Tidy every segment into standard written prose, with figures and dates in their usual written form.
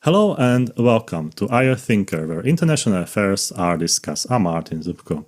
Hello and welcome to IR Thinker, where international affairs are discussed. I'm Martin Zupko.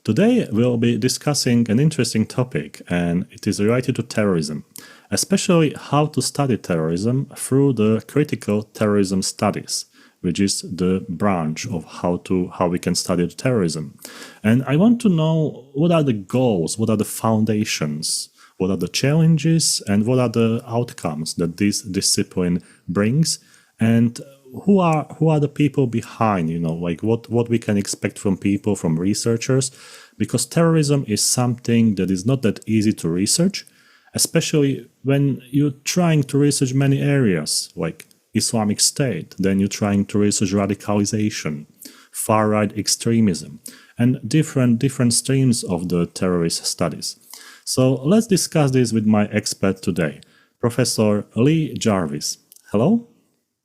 Today we'll be discussing an interesting topic, and it is related to terrorism, especially how to study terrorism through the Critical Terrorism Studies, which is the branch of how we can study terrorism. And I want to know what are the goals, what are the foundations, what are the challenges, and what are the outcomes that this discipline brings, and who are the people behind, like what we can expect from people, from researchers, because terrorism is something that is not that easy to research, especially when you're trying to research many areas like Islamic State, then you're trying to research radicalization, far-right extremism, and different streams of the terrorist studies. So let's discuss this with my expert today, Professor Lee Jarvis. Hello?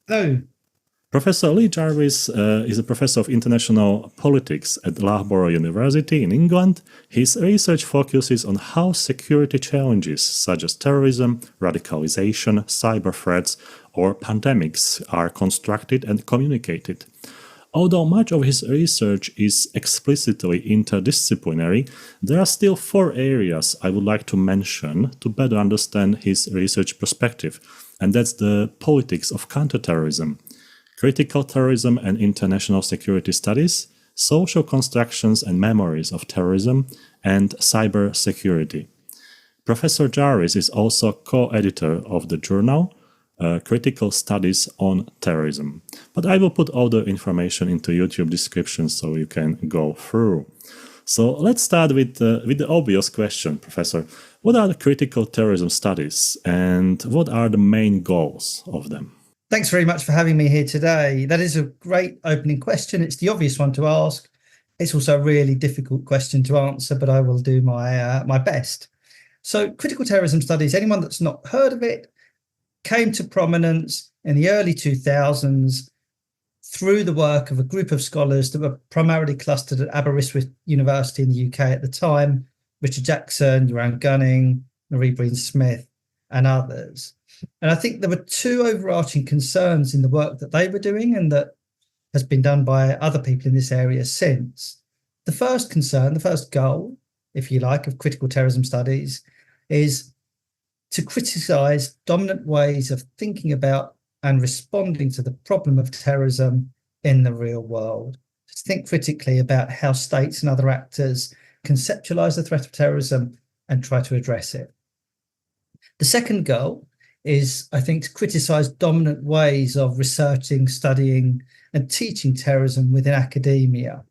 Hello. Professor Lee Jarvis is a professor of international politics at Loughborough University in England. His research focuses on how security challenges such as terrorism, radicalization, cyber threats, or pandemics are constructed and communicated. Although much of his research is explicitly interdisciplinary, there are still four areas I would like to mention to better understand his research perspective, and that's the politics of counterterrorism, critical terrorism and international security studies, social constructions and memories of terrorism, and cyber security. Professor Jarvis is also co-editor of the journal Critical Studies on Terrorism. But I will put all the information into YouTube description so you can go through. So let's start with the obvious question, Professor. What are the critical terrorism studies and what are the main goals of them? Thanks very much for having me here today. That is a great opening question. It's the obvious one to ask. It's also a really difficult question to answer, but I will do my best. So critical terrorism studies, anyone that's not heard of it, came to prominence in the early 2000s through the work of a group of scholars that were primarily clustered at Aberystwyth University in the UK at the time, Richard Jackson, Joanne Gunning, Marie Breen-Smith, and others. And I think there were two overarching concerns in the work that they were doing and that has been done by other people in this area since. The first concern, the first goal, if you like, of critical terrorism studies is to criticise dominant ways of thinking about and responding to the problem of terrorism in the real world. To think critically about how states and other actors conceptualise the threat of terrorism and try to address it. The second goal is, I think, to criticise dominant ways of researching, studying, and teaching terrorism within academia.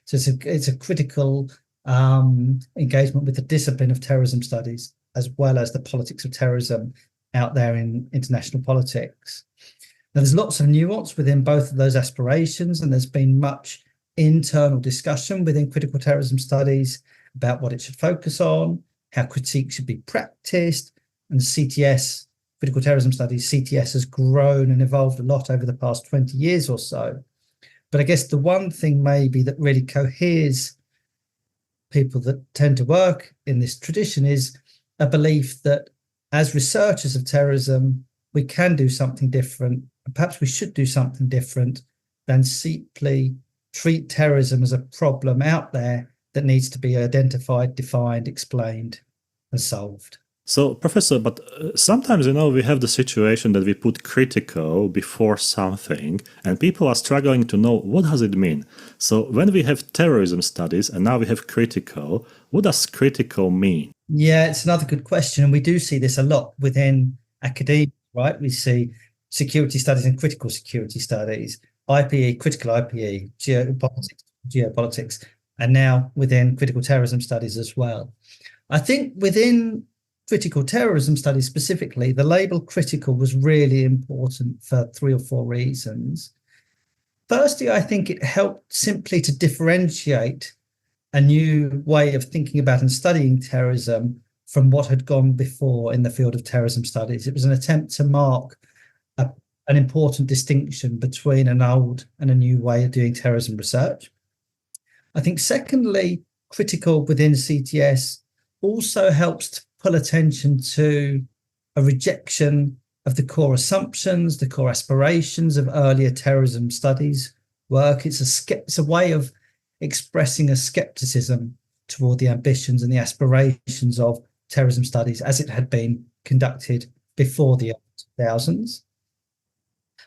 So it's a critical engagement with the discipline of terrorism studies, as well as the politics of terrorism out there in international politics. Now, there's lots of nuance within both of those aspirations, and there's been much internal discussion within critical terrorism studies about what it should focus on, how critique should be practiced, and CTS, critical terrorism studies, CTS has grown and evolved a lot over the past 20 years or so. But I guess the one thing maybe that really coheres people that tend to work in this tradition is a belief that as researchers of terrorism, we can do something different, and perhaps we should do something different than simply treat terrorism as a problem out there that needs to be identified, defined, explained, and solved. So, Professor, but sometimes, we have the situation that we put critical before something, and people are struggling to know what does it mean. So when we have terrorism studies and now we have critical, what does critical mean? Yeah, it's another good question. And we do see this a lot within academia, right? We see security studies and critical security studies, IPE, critical IPE, geopolitics, and now within critical terrorism studies as well. I think within critical terrorism studies specifically, the label critical was really important for three or four reasons. Firstly, I think it helped simply to differentiate a new way of thinking about and studying terrorism from what had gone before in the field of terrorism studies. It was an attempt to mark an important distinction between an old and a new way of doing terrorism research. I think secondly, critical within CTS also helps to pull attention to a rejection of the core assumptions, the core aspirations of earlier terrorism studies work. It's a way of expressing a skepticism toward the ambitions and the aspirations of terrorism studies as it had been conducted before the 2000s.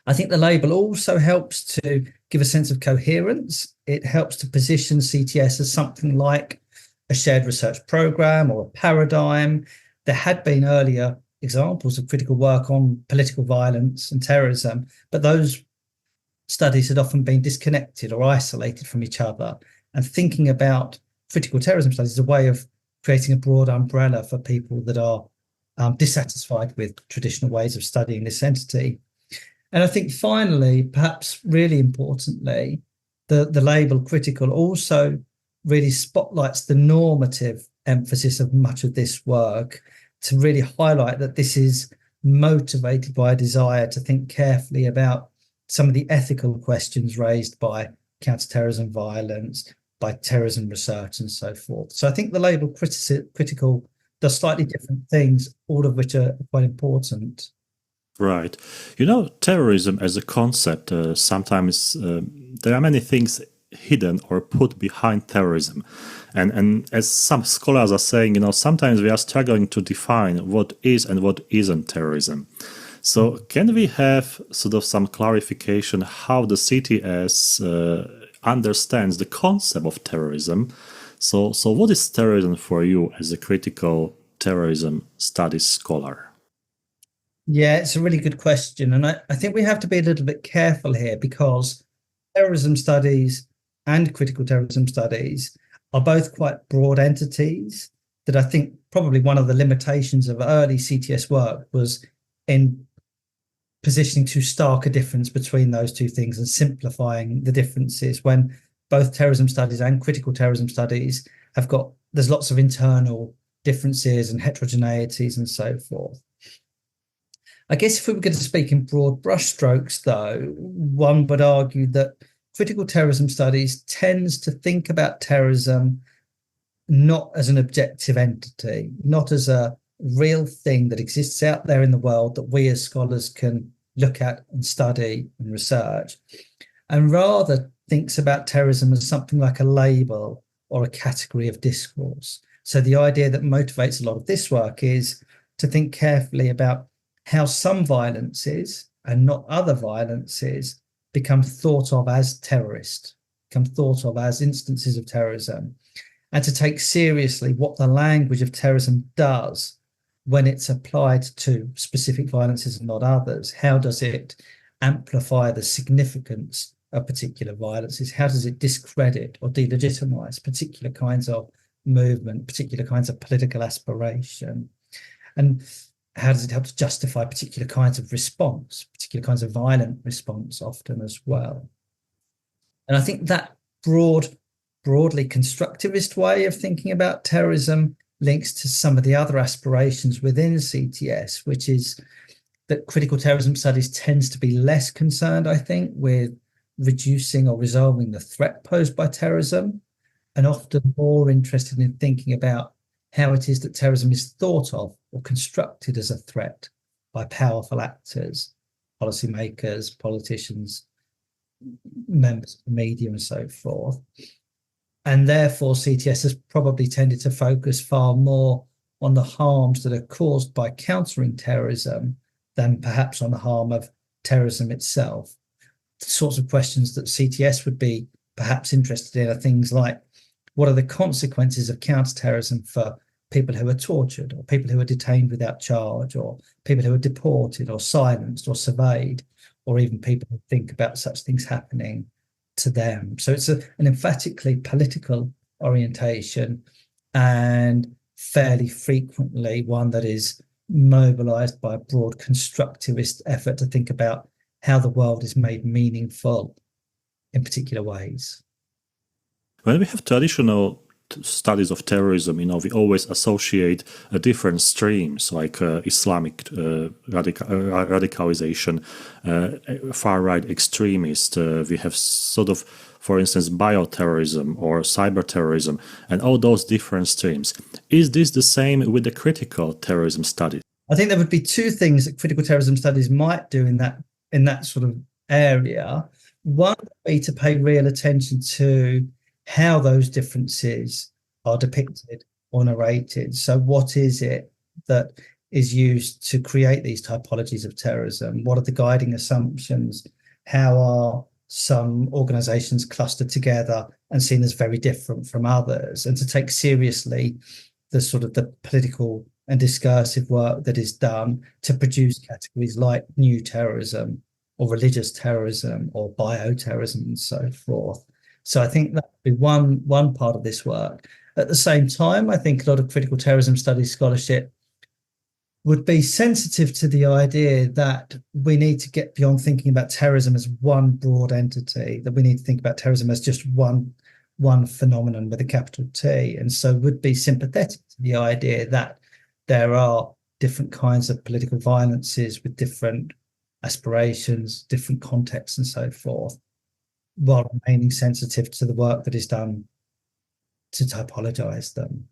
I think the label also helps to give a sense of coherence. It helps to position CTS as something like a shared research program or a paradigm. There had been earlier examples of critical work on political violence and terrorism, but those studies had often been disconnected or isolated from each other. And thinking about critical terrorism studies is a way of creating a broad umbrella for people that are dissatisfied with traditional ways of studying this entity. And I think finally, perhaps really importantly, the label critical also really spotlights the normative emphasis of much of this work to really highlight that this is motivated by a desire to think carefully about some of the ethical questions raised by counterterrorism violence, by terrorism research and so forth. So I think the label critical does slightly different things, all of which are quite important. Right. Terrorism as a concept, sometimes there are many things hidden or put behind terrorism. And as some scholars are saying, sometimes we are struggling to define what is and what isn't terrorism. So can we have sort of some clarification how the CTS understands the concept of terrorism? So what is terrorism for you as a critical terrorism studies scholar? Yeah, it's a really good question. And I think we have to be a little bit careful here because terrorism studies and critical terrorism studies are both quite broad entities that I think probably one of the limitations of early CTS work was in positioning too stark a difference between those two things and simplifying the differences when both terrorism studies and critical terrorism studies there's lots of internal differences and heterogeneities and so forth. I guess if we were going to speak in broad brushstrokes, though, one would argue that critical terrorism studies tends to think about terrorism not as an objective entity, not as a real thing that exists out there in the world that we as scholars can look at and study and research, and rather thinks about terrorism as something like a label or a category of discourse. So the idea that motivates a lot of this work is to think carefully about how some violences and not other violences become thought of as terrorist, become thought of as instances of terrorism, and to take seriously what the language of terrorism does when it's applied to specific violences and not others. How does it amplify the significance of particular violences? How does it discredit or delegitimize particular kinds of movement, particular kinds of political aspiration? And how does it help to justify particular kinds of response, particular kinds of violent response often as well? And I think that broadly constructivist way of thinking about terrorism links to some of the other aspirations within CTS, which is that critical terrorism studies tends to be less concerned, I think, with reducing or resolving the threat posed by terrorism, and often more interested in thinking about how it is that terrorism is thought of or constructed as a threat by powerful actors, policymakers, politicians, members of the media, and so forth. And therefore, CTS has probably tended to focus far more on the harms that are caused by countering terrorism than perhaps on the harm of terrorism itself. The sorts of questions that CTS would be perhaps interested in are things like, what are the consequences of counterterrorism for people who are tortured, or people who are detained without charge, or people who are deported or silenced or surveyed, or even people who think about such things happening to them? So it's an emphatically political orientation, and fairly frequently one that is mobilized by a broad constructivist effort to think about how the world is made meaningful in particular ways. When we have traditional studies of terrorism, we always associate different streams like Islamic radicalization, far-right extremists. We have sort of, for instance, bioterrorism or cyber terrorism, and all those different streams. Is this the same with the critical terrorism studies? I think there would be two things that critical terrorism studies might do in that sort of area. One would be to pay real attention to how those differences are depicted or narrated. So what is it that is used to create these typologies of terrorism? What are the guiding assumptions? How are some organizations clustered together and seen as very different from others? And to take seriously the sort of the political and discursive work that is done to produce categories like new terrorism or religious terrorism or bioterrorism and so forth. So I think that would be one part of this work. At the same time, I think a lot of critical terrorism studies scholarship would be sensitive to the idea that we need to get beyond thinking about terrorism as one broad entity, that we need to think about terrorism as just one phenomenon with a capital T. And so would be sympathetic to the idea that there are different kinds of political violences with different aspirations, different contexts and so forth, while remaining sensitive to the work that is done to typologize them.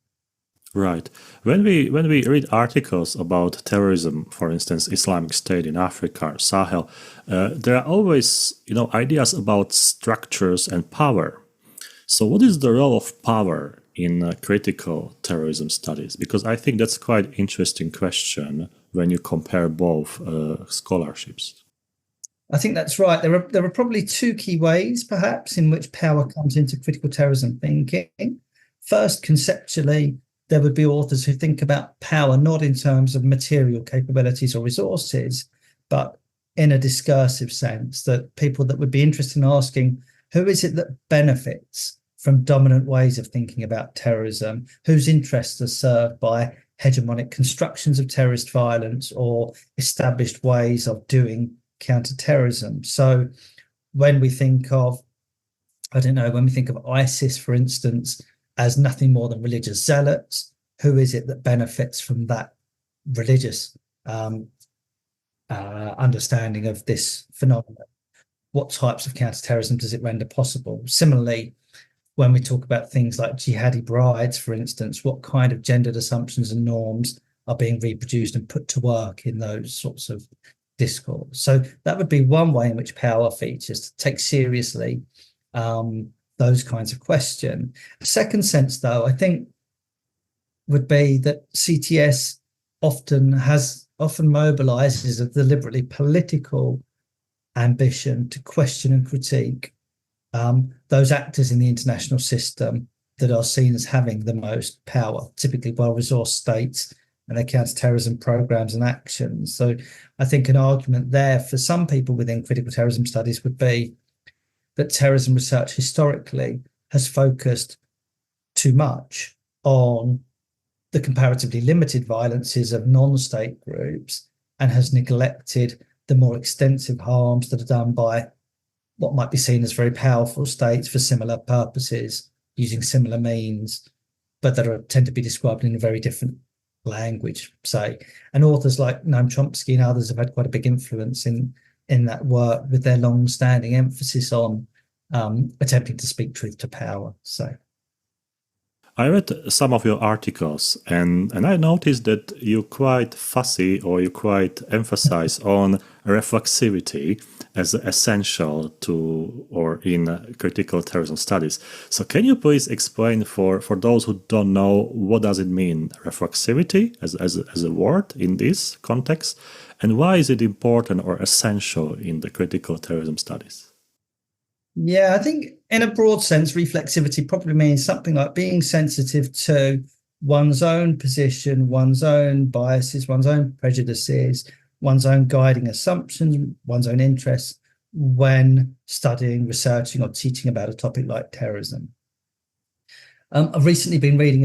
Right. When we read articles about terrorism, for instance, Islamic State in Africa, Sahel, there are always, ideas about structures and power. So, what is the role of power in critical terrorism studies? Because I think that's quite an interesting question when you compare both scholarships. I think that's right. There are probably two key ways, perhaps, in which power comes into critical terrorism thinking. First, conceptually, there would be authors who think about power not in terms of material capabilities or resources, but in a discursive sense, that people that would be interested in asking, who is it that benefits from dominant ways of thinking about terrorism? Whose interests are served by hegemonic constructions of terrorist violence or established ways of doing counterterrorism? So when we think of, when we think of ISIS, for instance, as nothing more than religious zealots, who is it that benefits from that religious understanding of this phenomenon? What types of counterterrorism does it render possible? Similarly, when we talk about things like jihadi brides, for instance, what kind of gendered assumptions and norms are being reproduced and put to work in those sorts of discourse? So that would be one way in which power features, to take seriously those kinds of questions. A second sense, though, I think would be that CTS often mobilizes a deliberately political ambition to question and critique those actors in the international system that are seen as having the most power, typically well-resourced states and their counterterrorism programs and actions. So I think an argument there for some people within critical terrorism studies would be that terrorism research historically has focused too much on the comparatively limited violences of non-state groups and has neglected the more extensive harms that are done by what might be seen as very powerful states for similar purposes, using similar means, but that tend to be described in a very different language, say. And authors like Noam Chomsky and others have had quite a big influence in that work, with their long-standing emphasis on attempting to speak truth to power. So I read some of your articles and I noticed that you quite fussy, or you quite emphasize on reflexivity as essential to or in critical terrorism studies. So can you please explain for those who don't know, what does it mean, reflexivity as a word in this context, and why is it important or essential in the critical terrorism studies? Yeah, I think in a broad sense, reflexivity probably means something like being sensitive to one's own position, one's own biases, one's own prejudices, one's own guiding assumptions, one's own interests when studying, researching, or teaching about a topic like terrorism. I've recently been reading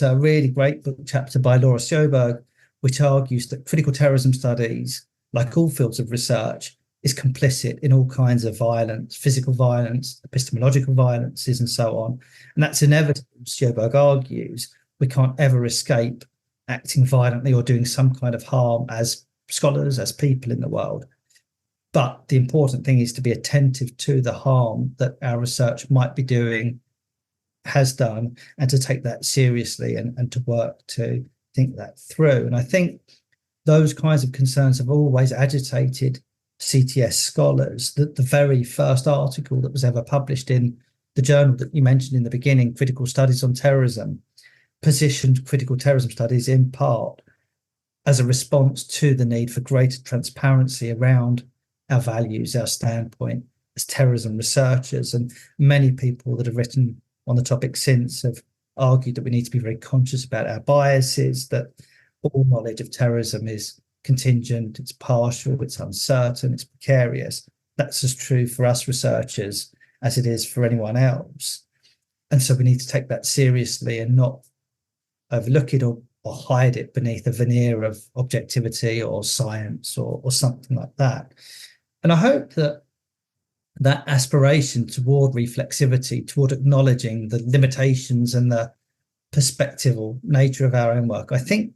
a really great book chapter by Laura Sjoberg, which argues that critical terrorism studies, like all fields of research, is complicit in all kinds of violence, physical violence, epistemological violences, and so on. And that's inevitable, Sjoberg argues. We can't ever escape acting violently or doing some kind of harm as scholars, as people in the world. But the important thing is to be attentive to the harm that our research might be doing, has done, and to take that seriously and to work to think that through. And I think those kinds of concerns have always agitated CTS scholars. That the very first article that was ever published in the journal that you mentioned in the beginning, Critical Studies on Terrorism, positioned critical terrorism studies in part as a response to the need for greater transparency around our values, our standpoint as terrorism researchers. And many people that have written on the topic since have argued that we need to be very conscious about our biases, that all knowledge of terrorism is contingent, it's partial, it's uncertain, it's precarious. That's as true for us researchers as it is for anyone else. And so we need to take that seriously and not overlook it or hide it beneath a veneer of objectivity or science or something like that. And I hope that that aspiration toward reflexivity, toward acknowledging the limitations and the perspectival nature of our own work, I think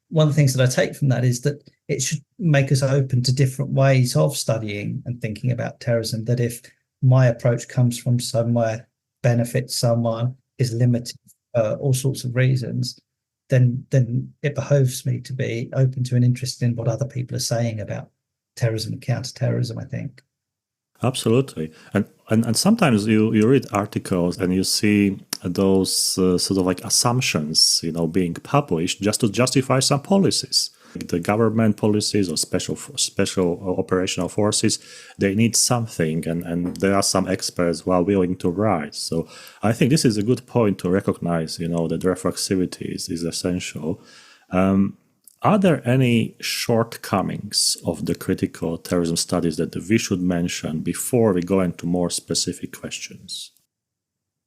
one of the things that I take from that is that it should make us open to different ways of studying and thinking about terrorism, that if my approach comes from somewhere, benefits someone, is limited for all sorts of reasons, then it behoves me to be open to and interested in what other people are saying about terrorism and counterterrorism, I think. Absolutely. And sometimes you read articles and you see those sort of like assumptions, being published just to justify some policies. The government policies or special operational forces, they need something, and there are some experts who are willing to write. So I think this is a good point to recognize, that reflexivity is essential. Are there any shortcomings of the critical terrorism studies that we should mention before we go into more specific questions?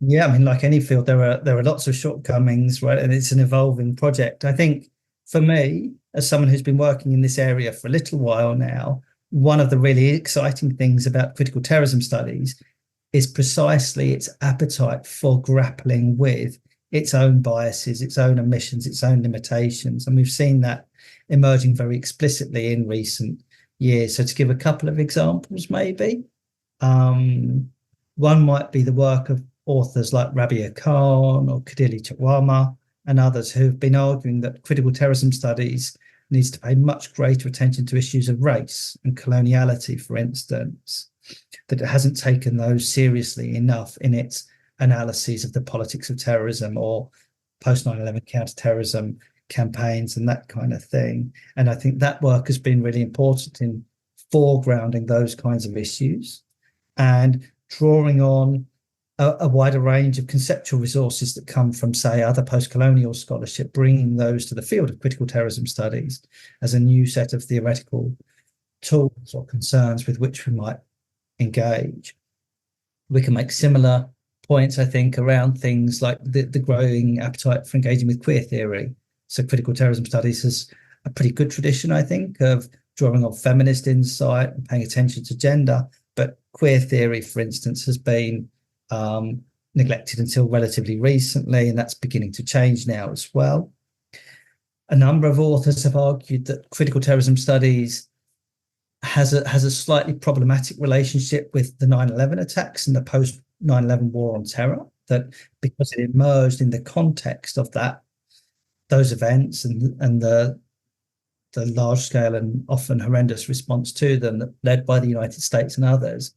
Yeah, I mean, like any field, there are lots of shortcomings, right? And it's an evolving project. I think for me, as someone who's been working in this area for a little while now, one of the really exciting things about critical terrorism studies is precisely its appetite for grappling with its own biases, its own omissions, its own limitations. And we've seen that emerging very explicitly in recent years. So to give a couple of examples, maybe, one might be the work of authors like Rabia Khan or Kadili Chawama and others who've been arguing that critical terrorism studies needs to pay much greater attention to issues of race and coloniality, for instance, that it hasn't taken those seriously enough in its analyses of the politics of terrorism or post 9/11 counterterrorism campaigns and that kind of thing. And I think that work has been really important in foregrounding those kinds of issues and drawing on a wider range of conceptual resources that come from, say, other post-colonial scholarship, bringing those to the field of critical terrorism studies as a new set of theoretical tools or concerns with which we might engage. We can make similar points, I think, around things like the growing appetite for engaging with queer theory. So critical terrorism studies has a pretty good tradition, I think, of drawing on feminist insight and paying attention to gender. But queer theory, for instance, has been neglected until relatively recently, and that's beginning to change now as well. A number of authors have argued that critical terrorism studies has a slightly problematic relationship with the 9/11 attacks and the post 9/11 war on terror, that because it emerged in the context of those events and the large scale and often horrendous response to them led by the United States and others,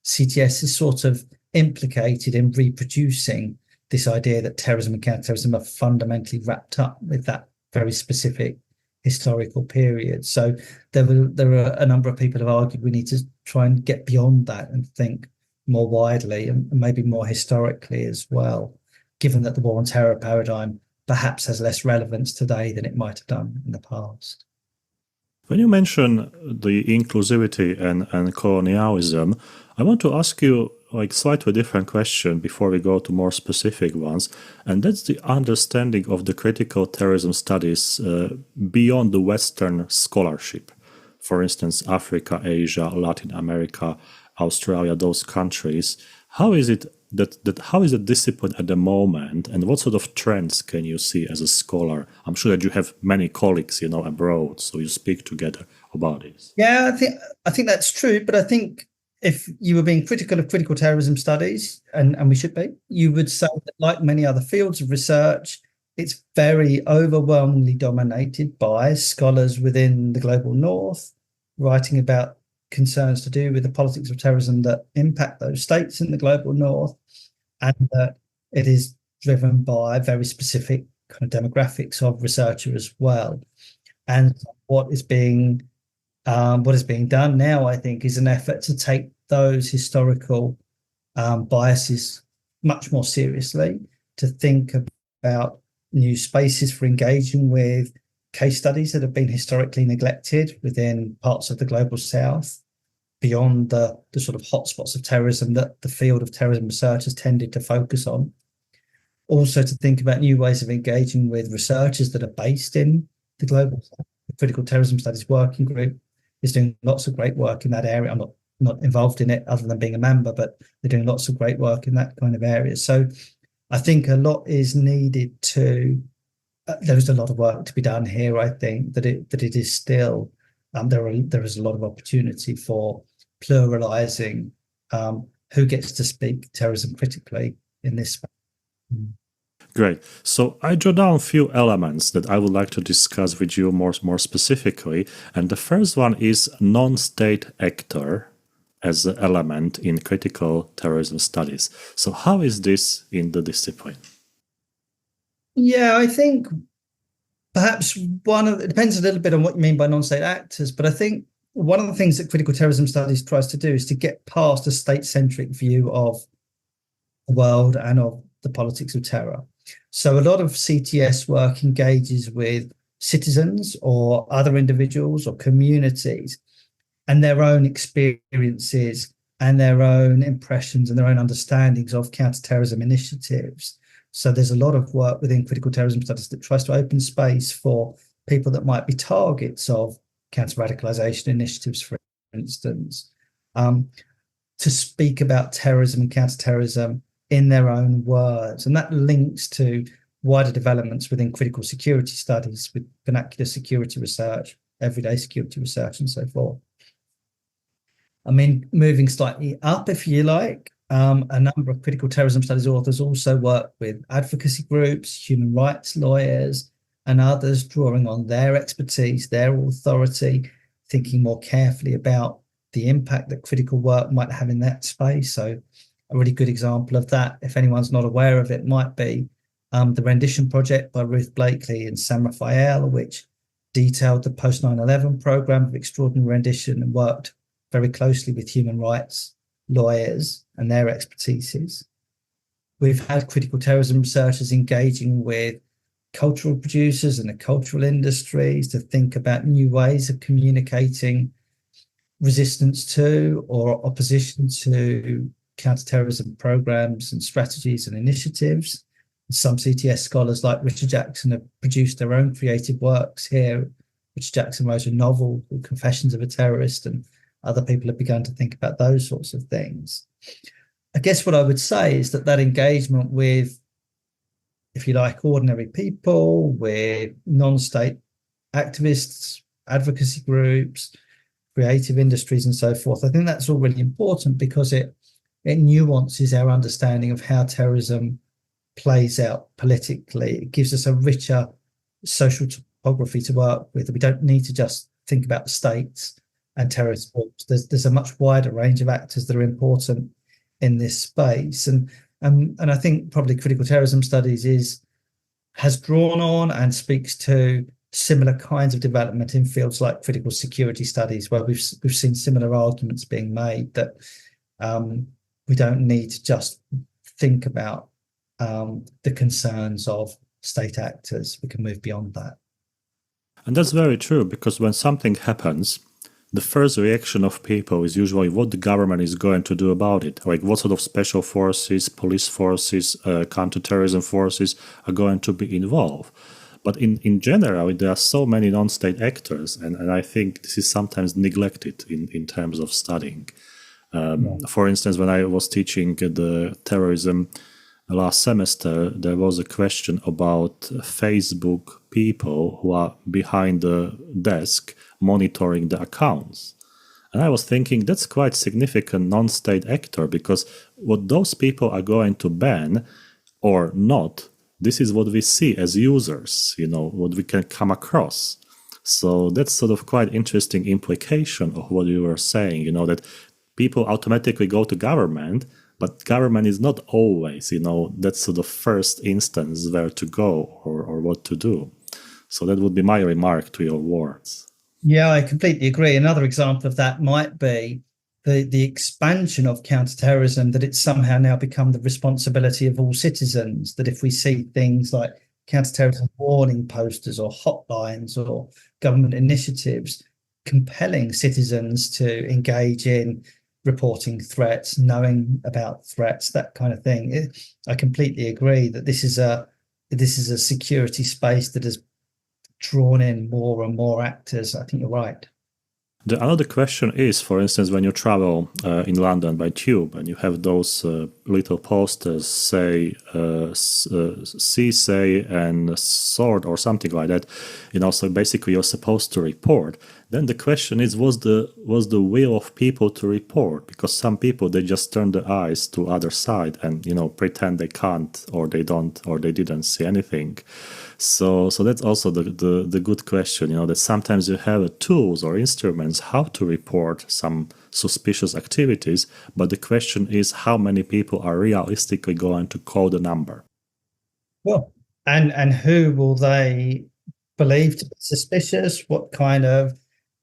CTS is sort of implicated in reproducing this idea that terrorism and counterterrorism are fundamentally wrapped up with that very specific historical period. So there are a number of people who have argued we need to try and get beyond that and think more widely and maybe more historically as well, given that the war on terror paradigm perhaps has less relevance today than it might have done in the past. When you mention the inclusivity and colonialism, I want to ask you like slightly different question before we go to more specific ones, and that's the understanding of the critical terrorism studies beyond the Western scholarship. For instance, Africa, Asia, Latin America, Australia, those countries. How is it how is the discipline at the moment, and what sort of trends can you see as a scholar? I'm sure that you have many colleagues, abroad, so you speak together about this. Yeah, I think that's true, but I think if you were being critical of critical terrorism studies, and we should be, you would say that like many other fields of research, it's very overwhelmingly dominated by scholars within the global north, writing about concerns to do with the politics of terrorism that impact those states in the global north, and that it is driven by very specific kind of demographics of researcher as well. And what is being done now, I think, is an effort to take those historical biases much more seriously, to think about new spaces for engaging with case studies that have been historically neglected within parts of the global south, beyond the sort of hotspots of terrorism that the field of terrorism research has tended to focus on. Also to think about new ways of engaging with researchers that are based in the global south. The Critical Terrorism Studies Working Group is doing lots of great work in that area. I'm not involved in it other than being a member, but they're doing lots of great work in that kind of area. So I think a lot is needed to, there is a lot of work to be done here. I think that it is still, there is a lot of opportunity for pluralizing who gets to speak terrorism critically in this space. Great. So I drew down a few elements that I would like to discuss with you more specifically. And the first one is non-state actor as an element in critical terrorism studies. So how is this in the discipline? Yeah, I think perhaps it depends a little bit on what you mean by non-state actors, but I think one of the things that critical terrorism studies tries to do is to get past a state-centric view of the world and of the politics of terror. So a lot of CTS work engages with citizens or other individuals or communities and their own experiences and their own impressions and their own understandings of counterterrorism initiatives. So there's a lot of work within critical terrorism studies that tries to open space for people that might be targets of counter-radicalisation initiatives, for instance, to speak about terrorism and counterterrorism in their own words. And that links to wider developments within critical security studies with vernacular security research, everyday security research, and so forth. I mean, moving slightly up, if you like, a number of critical terrorism studies authors also work with advocacy groups, human rights lawyers, and others, drawing on their expertise, their authority, thinking more carefully about the impact that critical work might have in that space. So a really good example of that, if anyone's not aware of it, might be the Rendition Project by Ruth Blakely and Sam Raphael, which detailed the post 9/11 program of extraordinary rendition and worked very closely with human rights lawyers and their expertises. We've had critical terrorism researchers engaging with cultural producers and the cultural industries to think about new ways of communicating resistance to or opposition to counterterrorism programs and strategies and initiatives. Some CTS scholars like Richard Jackson have produced their own creative works here. Richard Jackson wrote a novel called Confessions of a Terrorist, and other people have begun to think about those sorts of things. I guess what I would say is that engagement with, if you like, ordinary people, with non-state activists, advocacy groups, creative industries, and so forth, I think that's all really important because it nuances our understanding of how terrorism plays out politically. It gives us a richer social topography to work with. We don't need to just think about the states and terrorist groups. There's a much wider range of actors that are important in this space. And I think probably critical terrorism studies has drawn on and speaks to similar kinds of development in fields like critical security studies, where we've seen similar arguments being made that we don't need to just think about the concerns of state actors. We can move beyond that. And that's very true, because when something happens, the first reaction of people is usually what the government is going to do about it. Like what sort of special forces, police forces, counterterrorism forces are going to be involved. But in general, there are so many non-state actors, and I think this is sometimes neglected in terms of studying. For instance, when I was teaching the terrorism last semester, there was a question about Facebook people who are behind the desk monitoring the accounts. And I was thinking that's quite significant non-state actor, because what those people are going to ban or not this is what we see as users, what we can come across. So that's sort of quite interesting implication of what you were saying, that people automatically go to government, but government is not always, that sort of first instance where to go or what to do. So that would be my remark to your words. Yeah, I completely agree. Another example of that might be the expansion of counterterrorism, that it's somehow now become the responsibility of all citizens, that if we see things like counterterrorism warning posters or hotlines or government initiatives compelling citizens to engage in reporting threats, knowing about threats, that kind of thing. I completely agree that this is a security space that has drawn in more and more actors. I think you're right. The another question is, for instance, when you travel in London by tube and you have those little posters, say, see, say, and sort or something like that, so basically you're supposed to report. Then the question is, was the will of people to report? Because some people, they just turn their eyes to other side and, pretend they can't or they don't or they didn't see anything. So that's also the good question, that sometimes you have tools or instruments how to report some suspicious activities, but the question is how many people are realistically going to call the number. Well, and who will they believe to be suspicious? What kind of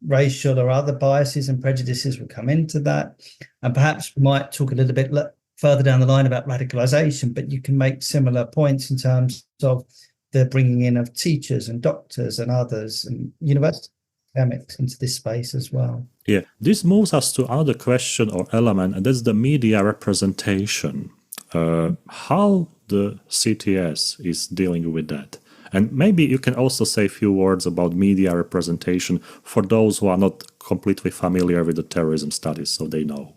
racial or other biases and prejudices will come into that? And perhaps we might talk a little bit further down the line about radicalisation, but you can make similar points in terms of the bringing in of teachers and doctors and others and university academics into this space as well. Yeah, this moves us to another question or element, and that's the media representation. How the CTS is dealing with that. And maybe you can also say a few words about media representation for those who are not completely familiar with the terrorism studies, so they know.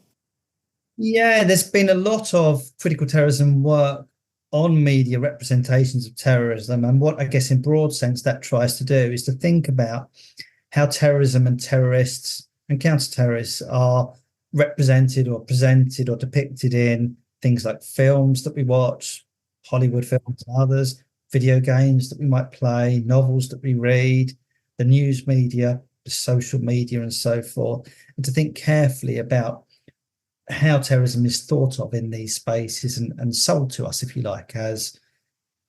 Yeah, there's been a lot of critical terrorism work on media representations of terrorism. And what I guess in broad sense that tries to do is to think about how terrorism and terrorists and counter-terrorists are represented or presented or depicted in things like films that we watch, Hollywood films and others, video games that we might play, novels that we read, the news media, the social media and so forth, and to think carefully about how terrorism is thought of in these spaces and sold to us, if you like, as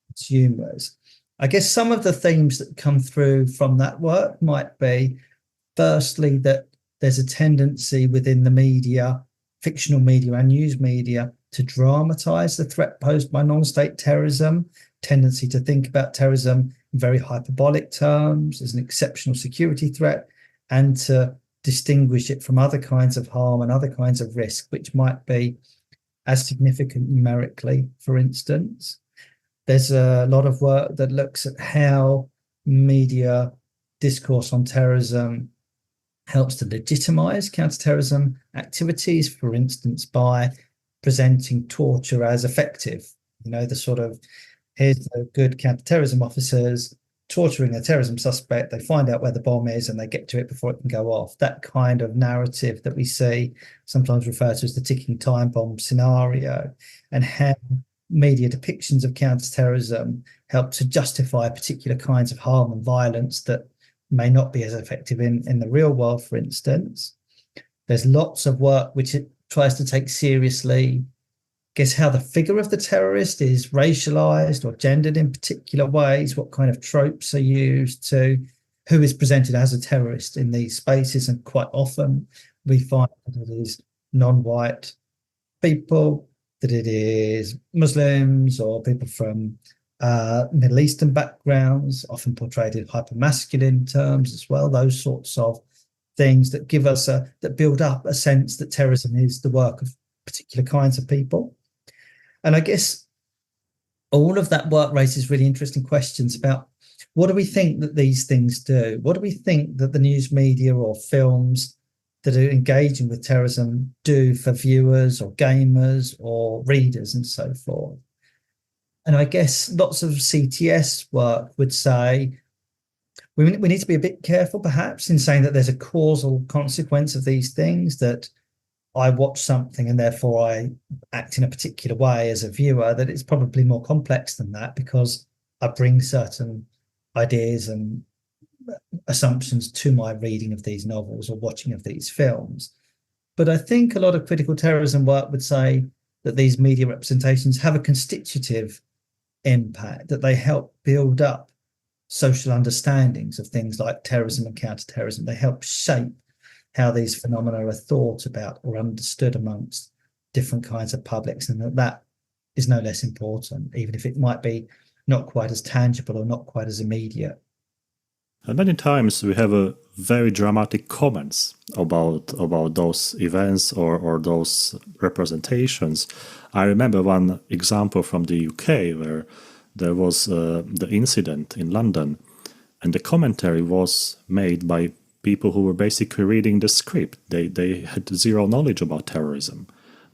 consumers. I guess some of the themes that come through from that work might be, firstly, that there's a tendency within the media, fictional media and news media, to dramatize the threat posed by non-state terrorism, tendency to think about terrorism in very hyperbolic terms as an exceptional security threat, and to distinguish it from other kinds of harm and other kinds of risk, which might be as significant numerically, for instance. There's a lot of work that looks at how media discourse on terrorism helps to legitimize counterterrorism activities, for instance, by presenting torture as effective. The sort of, here's the good counterterrorism officers torturing a terrorism suspect, they find out where the bomb is and they get to it before it can go off. That kind of narrative that we see, sometimes referred to as the ticking time bomb scenario, and how media depictions of counterterrorism help to justify particular kinds of harm and violence that may not be as effective in the real world, for instance. There's lots of work which it tries to take seriously, guess how the figure of the terrorist is racialized or gendered in particular ways, what kind of tropes are used to who is presented as a terrorist in these spaces. And quite often we find that it is non-white people, that it is Muslims or people from Middle Eastern backgrounds, often portrayed in hypermasculine terms as well, those sorts of things that give us that build up a sense that terrorism is the work of particular kinds of people. And I guess all of that work raises really interesting questions about what do we think that these things do? What do we think that the news media or films that are engaging with terrorism do for viewers or gamers or readers and so forth? And I guess lots of CTS work would say we need to be a bit careful perhaps in saying that there's a causal consequence of these things, that I watch something and therefore I act in a particular way as a viewer, that it's probably more complex than that, because I bring certain ideas and assumptions to my reading of these novels or watching of these films. But I think a lot of critical terrorism work would say that these media representations have a constitutive impact, that they help build up social understandings of things like terrorism and counterterrorism. They help shape how these phenomena are thought about or understood amongst different kinds of publics, and that is no less important, even if it might be not quite as tangible or not quite as immediate. And many times we have a very dramatic comments about those events or those representations. I remember one example from the UK where there was the incident in London, and the commentary was made by people who were basically reading the script. They had zero knowledge about terrorism,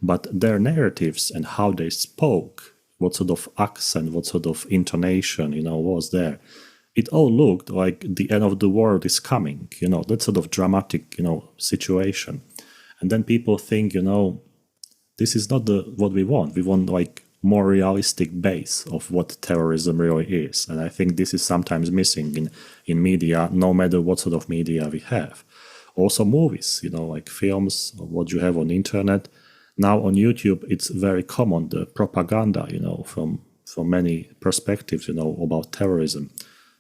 but their narratives and how they spoke, what sort of accent, what sort of intonation, was there. It all looked like the end of the world is coming, that sort of dramatic, situation. And then people think, this is not what we want. We want like more realistic base of what terrorism really is. And I think this is sometimes missing in media, no matter what sort of media we have. Also movies, like films, what you have on the internet. Now on YouTube, it's very common, the propaganda, from many perspectives, about terrorism.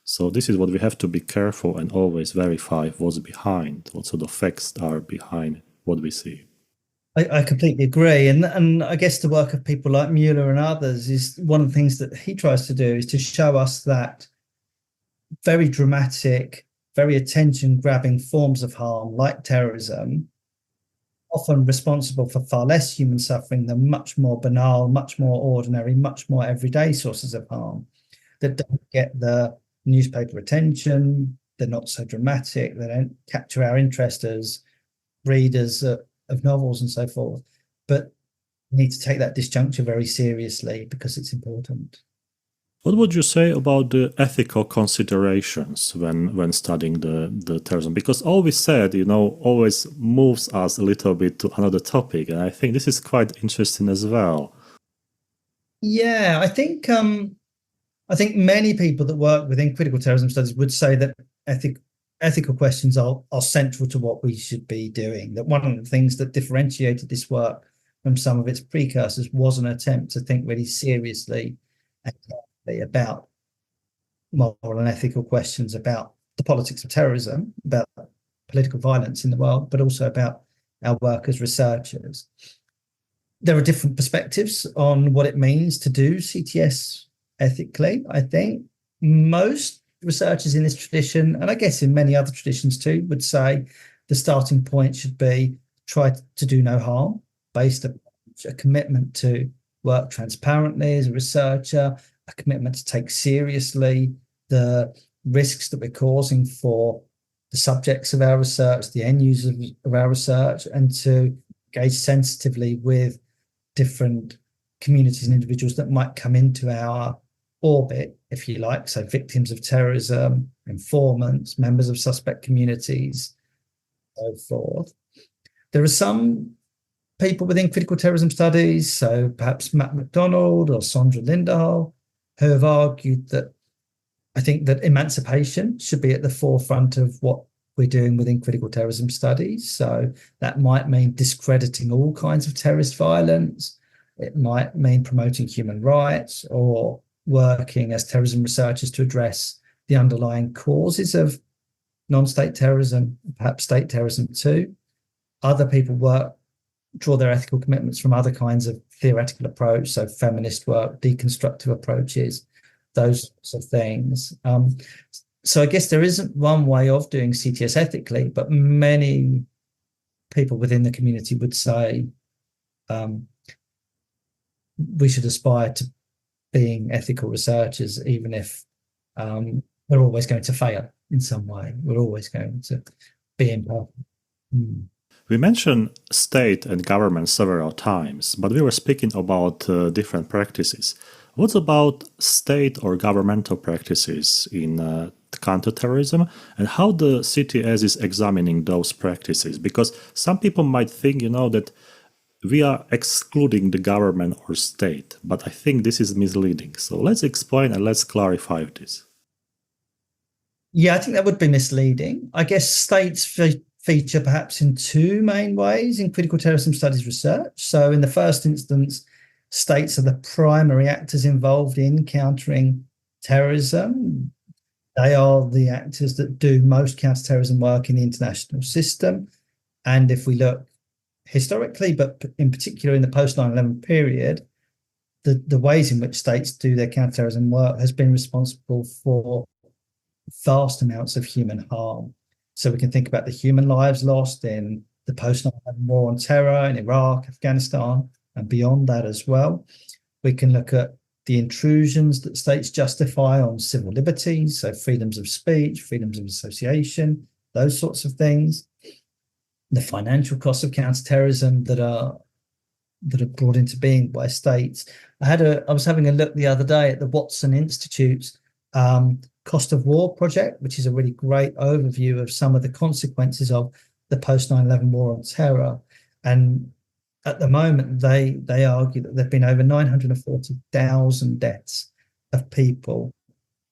So this is what we have to be careful and always verify what's behind, what sort of facts are behind what we see. I completely agree. And I guess the work of people like Mueller and others is one of the things that he tries to do is to show us that very dramatic, very attention-grabbing forms of harm, like terrorism, often responsible for far less human suffering than much more banal, much more ordinary, much more everyday sources of harm that don't get the newspaper attention, they're not so dramatic, they don't capture our interest as readers of novels and so forth. But we need to take that disjuncture very seriously because it's important. What would you say about the ethical considerations when studying the terrorism? Because all we said, always moves us a little bit to another topic, and I think this is quite interesting as well. Yeah, I think many people that work within critical terrorism studies would say that ethical questions are central to what we should be doing. That one of the things that differentiated this work from some of its precursors was an attempt to think really seriously and carefully about moral and ethical questions about the politics of terrorism, about political violence in the world, but also about our work as researchers. There are different perspectives on what it means to do CTS ethically. I think most researchers in this tradition, and I guess in many other traditions too, would say the starting point should be try to do no harm, based on a commitment to work transparently as a researcher, a commitment to take seriously the risks that we're causing for the subjects of our research, the end users of our research, and to engage sensitively with different communities and individuals that might come into our orbit, if you like, so victims of terrorism, informants, members of suspect communities, so forth. There are some people within critical terrorism studies, so perhaps Matt MacDonald or Sandra Lindahl, who have argued that I think that emancipation should be at the forefront of what we're doing within critical terrorism studies. So that might mean discrediting all kinds of terrorist violence. It might mean promoting human rights or working as terrorism researchers to address the underlying causes of non-state terrorism, perhaps state terrorism too. Other people draw their ethical commitments from other kinds of theoretical approach, so feminist work, deconstructive approaches, those sorts of things. So I guess there isn't one way of doing CTS ethically, but many people within the community would say we should aspire to being ethical researchers, even if we're always going to fail in some way. We're always going to be imperfect. We mentioned state and government several times, but we were speaking about different practices. What about state or governmental practices in counterterrorism, and how the CTS is examining those practices? Because some people might think, that we are excluding the government or state, but I think this is misleading. So let's explain and let's clarify this. Yeah, I think that would be misleading. I guess states feature perhaps in two main ways in critical terrorism studies research. So in the first instance, states are the primary actors involved in countering terrorism. They are the actors that do most counterterrorism work in the international system. And if we look historically, but in particular in the post 9/11 period, the ways in which states do their counterterrorism work has been responsible for vast amounts of human harm. So we can think about the human lives lost in the post 9/11 war on terror in Iraq, Afghanistan, and beyond that as well. We can look at the intrusions that states justify on civil liberties, so freedoms of speech, freedoms of association, those sorts of things. The financial costs of counterterrorism that are brought into being by states. I was having a look the other day at the Watson Institute's Cost of War project, which is a really great overview of some of the consequences of the post 9/11 war on terror. And at the moment, they argue that there have been over 940,000 deaths of people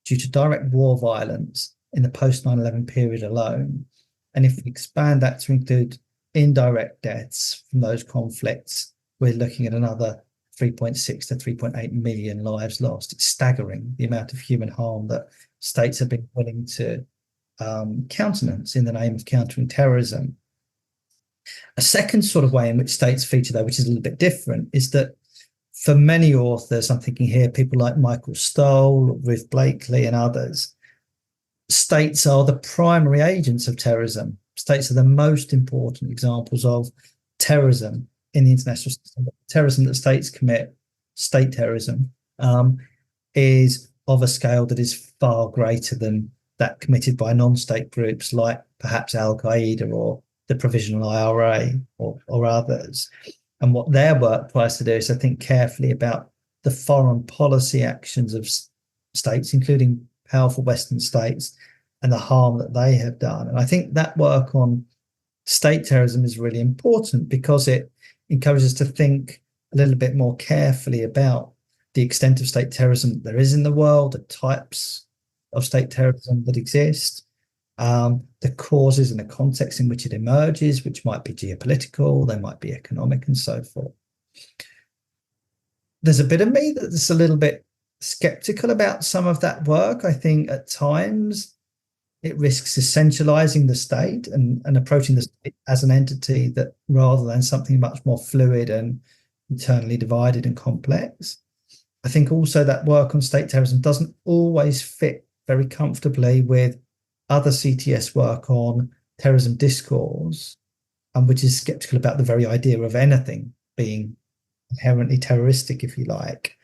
due to direct war violence in the post 9/11 period alone. And if we expand that to include indirect deaths from those conflicts, we're looking at another 3.6 to 3.8 million lives lost. It's staggering, the amount of human harm that states have been willing to countenance in the name of countering terrorism. A second sort of way in which states feature, though, which is a little bit different, is that for many authors, I'm thinking here, people like Michael Stoll, Ruth Blakely, and others, states are the primary agents of terrorism. States are the most important examples of terrorism in the international system. Terrorism that states commit, state terrorism, is of a scale that is far greater than that committed by non-state groups like perhaps Al-Qaeda or the Provisional IRA or others. And what their work tries to do is to think carefully about the foreign policy actions of states, including powerful Western states, and the harm that they have done. And I think that work on state terrorism is really important because it encourages us to think a little bit more carefully about the extent of state terrorism that there is in the world, the types of state terrorism that exist, the causes and the context in which it emerges, which might be geopolitical, they might be economic, and so forth. There's a bit of me that's a little bit skeptical about some of that work. I think at times it risks essentializing the state and approaching the state as an entity that rather than something much more fluid and internally divided and complex. I think also that work on state terrorism doesn't always fit very comfortably with other CTS work on terrorism discourse, and which is skeptical about the very idea of anything being inherently terroristic, if you like.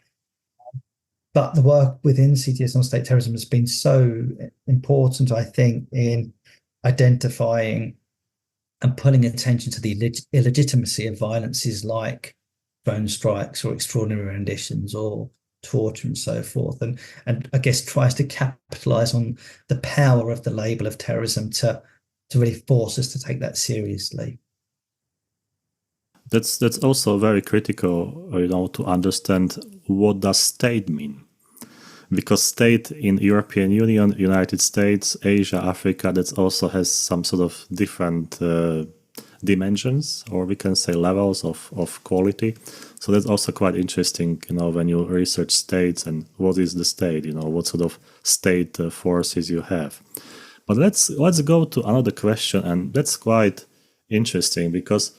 But the work within CTS on state terrorism has been so important, I think, in identifying and pulling attention to the illegitimacy of violences like drone strikes or extraordinary renditions or torture and so forth, and I guess tries to capitalize on the power of the label of terrorism to really force us to take that seriously. That's also very critical, to understand what does state mean. Because state in European Union, United States, Asia, Africa, that also has some sort of different dimensions, or we can say levels of quality. So that's also quite interesting, when you research states and what is the state, what sort of state forces you have. But let's go to another question, and that's quite interesting because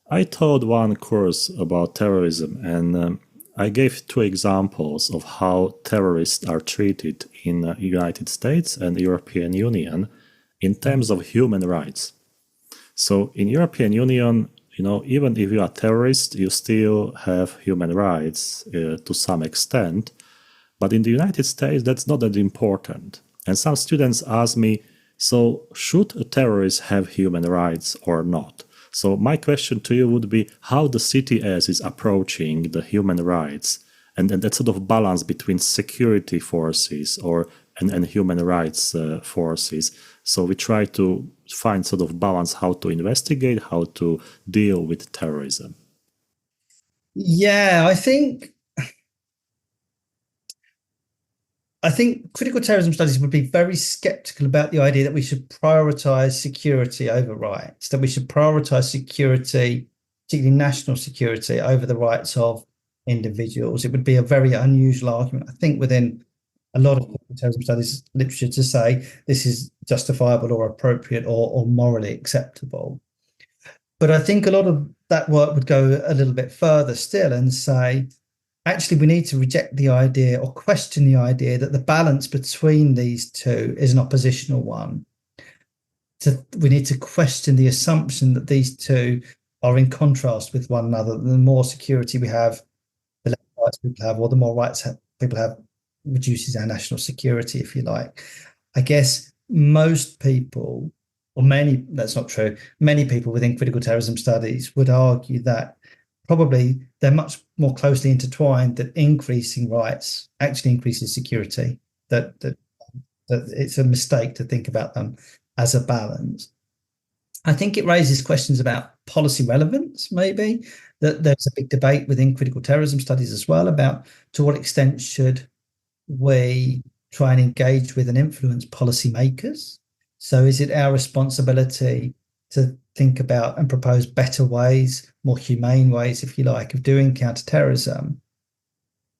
I taught one course about terrorism, and I gave two examples of how terrorists are treated in the United States and European Union in terms of human rights. So in European Union, even if you are a terrorist, you still have human rights to some extent. But in the United States, that's not that important. And some students ask me, so should a terrorist have human rights or not? So my question to you would be how the CTS is approaching the human rights and that sort of balance between security forces and human rights forces. So we try to find sort of balance how to investigate, how to deal with terrorism. Yeah, I think critical terrorism studies would be very skeptical about the idea that we should prioritize security over rights, that we should prioritize security, particularly national security, over the rights of individuals. It would be a very unusual argument, I think, within a lot of critical terrorism studies literature to say this is justifiable or appropriate or morally acceptable. But I think a lot of that work would go a little bit further still and say, actually, we need to reject the idea or question the idea that the balance between these two is an oppositional one. We need to question the assumption that these two are in contrast with one another. The more security we have, the less rights people have, or the more rights people have reduces our national security, if you like. I guess most people, or many, that's not true, many people within critical terrorism studies would argue that probably they're much more closely intertwined, that increasing rights actually increases security, that it's a mistake to think about them as a balance. I think it raises questions about policy relevance, maybe, that there's a big debate within critical terrorism studies as well about to what extent should we try and engage with and influence policymakers. So is it our responsibility to think about and propose better ways, more humane ways, if you like, of doing counterterrorism?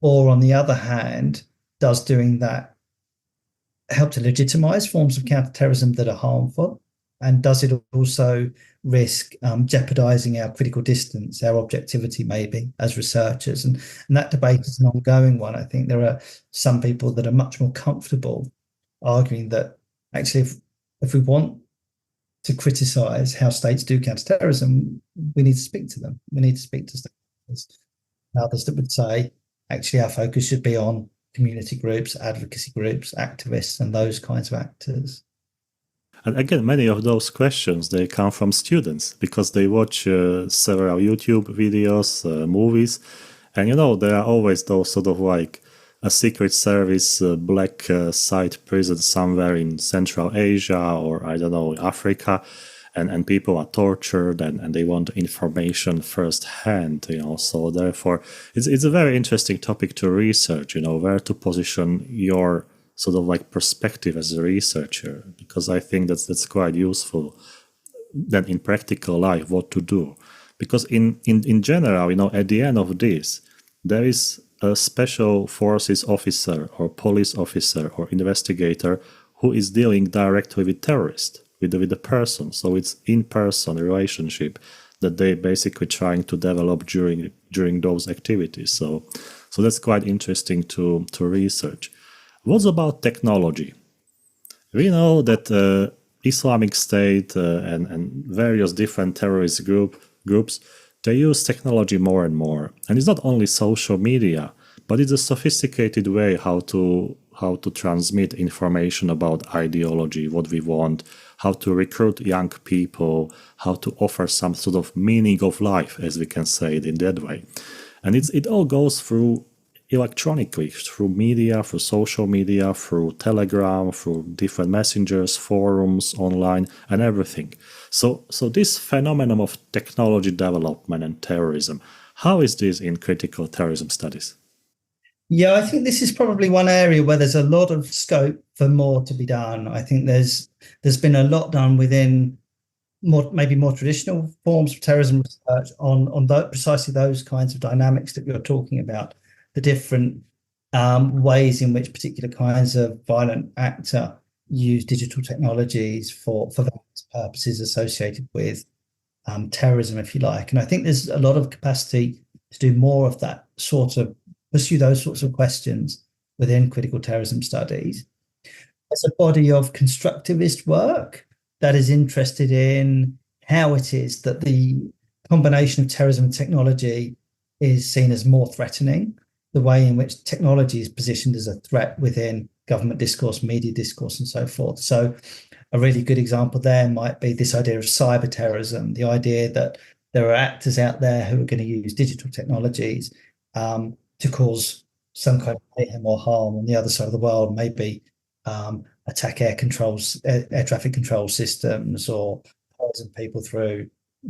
Or on the other hand, does doing that help to legitimize forms of counterterrorism that are harmful? And does it also risk jeopardizing our critical distance, our objectivity, maybe, as researchers? And that debate is an ongoing one. I think there are some people that are much more comfortable arguing that actually, if we want to criticize how states do counterterrorism, we need to speak to them. We need to speak to states. Others that would say, actually, our focus should be on community groups, advocacy groups, activists, and those kinds of actors. And again, many of those questions, they come from students because they watch several YouTube videos, movies, and there are always those sort of like a secret service black site prison somewhere in Central Asia or I don't know, Africa, and people are tortured and they want information firsthand, so therefore it's a very interesting topic to research, where to position your sort of like perspective as a researcher, because I think that's quite useful then in practical life what to do, because in general, at the end of this there is a special forces officer or police officer or investigator who is dealing directly with terrorists, with the person. So it's in-person relationship that they basically trying to develop during those activities. So that's quite interesting to research. What about technology? We know that Islamic State and various different terrorist groups, they use technology more and more. And it's not only social media, but it's a sophisticated way how to transmit information about ideology, what we want, how to recruit young people, how to offer some sort of meaning of life, as we can say it in that way. And it all goes through electronically, through media, through social media, through Telegram, through different messengers, forums, online, and everything. So this phenomenon of technology development and terrorism, how is this in critical terrorism studies? Yeah, I think this is probably one area where there's a lot of scope for more to be done. I think there's been a lot done within maybe more traditional forms of terrorism research on precisely those kinds of dynamics that you're talking about, the different ways in which particular kinds of violent actor use digital technologies for various purposes associated with terrorism, if you like. And I think there's a lot of capacity to do more of that pursue those sorts of questions within critical terrorism studies. There's a body of constructivist work that is interested in how it is that the combination of terrorism and technology is seen as more threatening, the way in which technology is positioned as a threat within government discourse, media discourse, and so forth. So a really good example there might be this idea of cyber terrorism, the idea that there are actors out there who are going to use digital technologies to cause some kind of mayhem or harm on the other side of the world, maybe attack air traffic control systems, or poison people through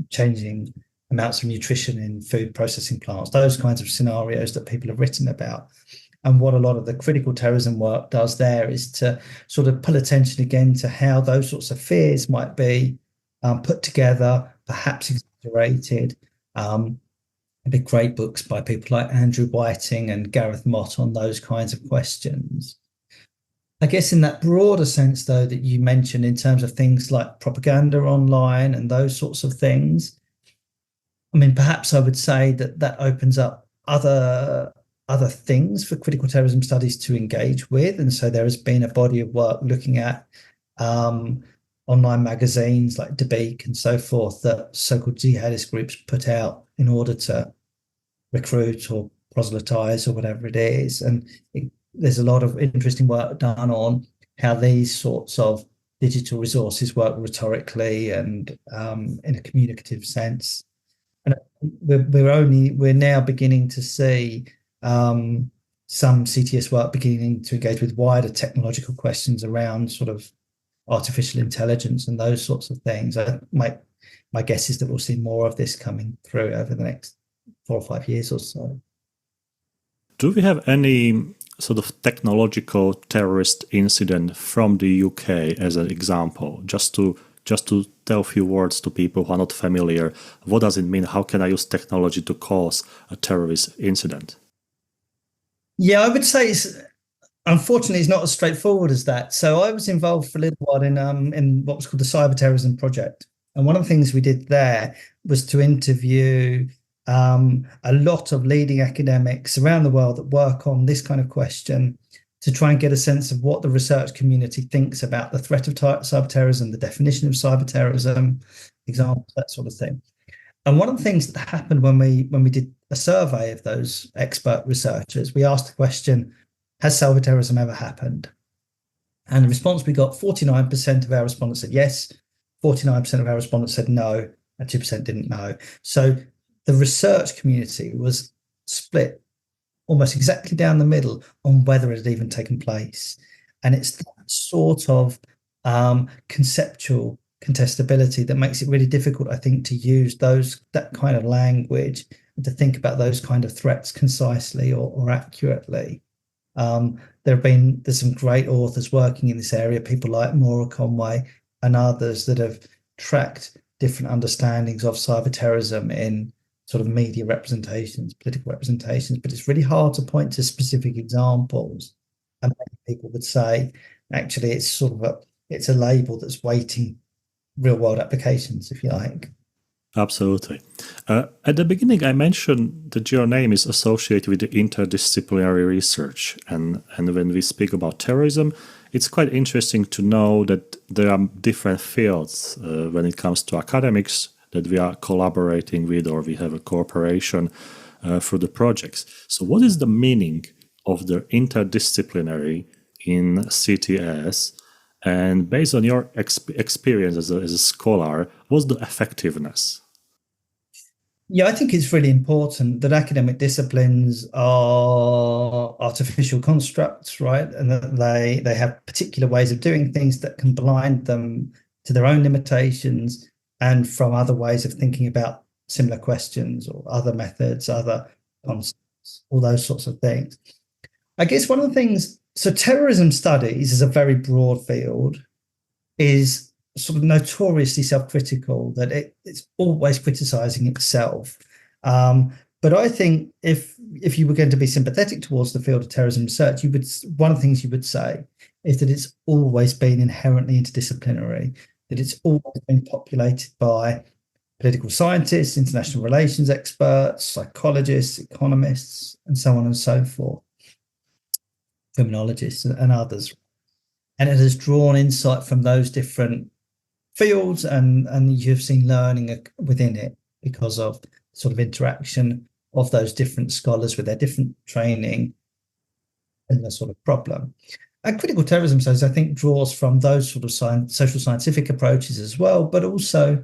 changing amounts of nutrition in food processing plants, those kinds of scenarios that people have written about. And what a lot of the critical terrorism work does there is to sort of pull attention again to how those sorts of fears might be put together, perhaps exaggerated. Big great books by people like Andrew Whiting and Gareth Mott on those kinds of questions. I guess in that broader sense, though, that you mentioned in terms of things like propaganda online and those sorts of things, I mean, perhaps I would say that that opens up other things for critical terrorism studies to engage with. And so there has been a body of work looking at online magazines like Debunking and so forth that so-called jihadist groups put out in order to recruit or proselytize or whatever it is. And there's a lot of interesting work done on how these sorts of digital resources work rhetorically and in a communicative sense. And we're now beginning to see some CTS work beginning to engage with wider technological questions around sort of artificial intelligence and those sorts of things. My guess is that we'll see more of this coming through over the next 4 or 5 years or so. Do we have any sort of technological terrorist incident from the UK as an example? Just to tell a few words to people who are not familiar, what does it mean? How can I use technology to cause a terrorist incident? Yeah, I would say unfortunately it's not as straightforward as that. So I was involved for a little while in what was called the Cyber Terrorism Project. And one of the things we did there was to interview a lot of leading academics around the world that work on this kind of question to try and get a sense of what the research community thinks about the threat of cyber terrorism, the definition of cyber terrorism, examples, that sort of thing. And one of the things that happened when we did a survey of those expert researchers, we asked the question, has cyber terrorism ever happened? And the response we got, 49% of our respondents said yes, 49% of our respondents said no, and 2% didn't know. So the research community was split almost exactly down the middle on whether it had even taken place. And it's that sort of conceptual contestability that makes it really difficult, I think, to use that kind of language and to think about those kind of threats concisely or accurately. There's some great authors working in this area, people like Maura Conway and others that have tracked different understandings of cyber terrorism in sort of media representations, political representations, but it's really hard to point to specific examples. And many people would say, actually, it's sort of it's a label that's waiting real world applications, if you like. Absolutely. At the beginning, I mentioned that your name is associated with the interdisciplinary research. And when we speak about terrorism, it's quite interesting to know that there are different fields when it comes to academics that we are collaborating with, or we have a cooperation through the projects. So what is the meaning of the interdisciplinary in CTS? And based on your experience as a scholar, what's the effectiveness? Yeah, I think it's really important that academic disciplines are artificial constructs, right? And that they have particular ways of doing things that can blind them to their own limitations and from other ways of thinking about similar questions or other methods, other concepts, all those sorts of things. I guess one of the things, so terrorism studies is a very broad field, is sort of notoriously self-critical, that it's always criticizing itself. But I think if you were going to be sympathetic towards the field of terrorism research, one of the things you would say is that it's always been inherently interdisciplinary, that it's always been populated by political scientists, international relations experts, psychologists, economists, and so on and so forth, criminologists and others. And it has drawn insight from those different fields, and you've seen learning within it because of sort of interaction of those different scholars with their different training and the sort of problem. And critical terrorism studies, I think, draws from those sort of social scientific approaches as well, but also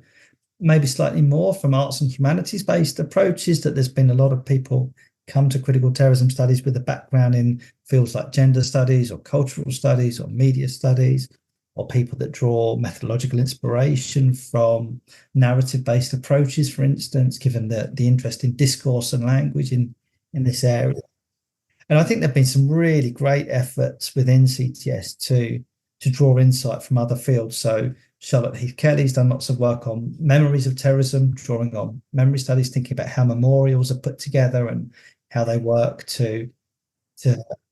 maybe slightly more from arts and humanities-based approaches, that there's been a lot of people come to critical terrorism studies with a background in fields like gender studies or cultural studies or media studies. or people that draw methodological inspiration from narrative-based approaches, for instance, given the interest in discourse and language in this area. And I think there have been some really great efforts within CTS to draw insight from other fields. So Charlotte Heath Kelly's done lots of work on memories of terrorism, drawing on memory studies, thinking about how memorials are put together and how they work to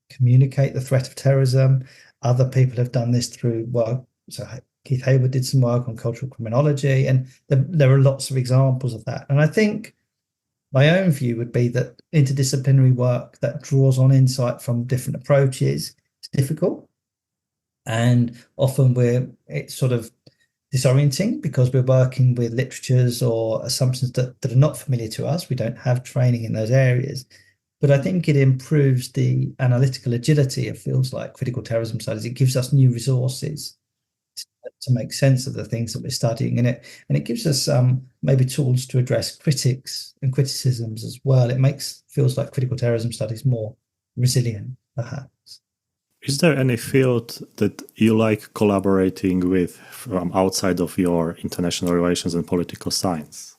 communicate the threat of terrorism. Other people have done this through work. So Keith Hayward did some work on cultural criminology, and there are lots of examples of that. And I think my own view would be that interdisciplinary work that draws on insight from different approaches is difficult. And often it's sort of disorienting because we're working with literatures or assumptions that are not familiar to us. We don't have training in those areas. But I think it improves the analytical agility of fields like critical terrorism studies. It gives us new resources to make sense of the things that we're studying in it. And it gives us maybe tools to address critics and criticisms as well. It makes fields like critical terrorism studies more resilient, perhaps. Is there any field that you like collaborating with from outside of your international relations and political science?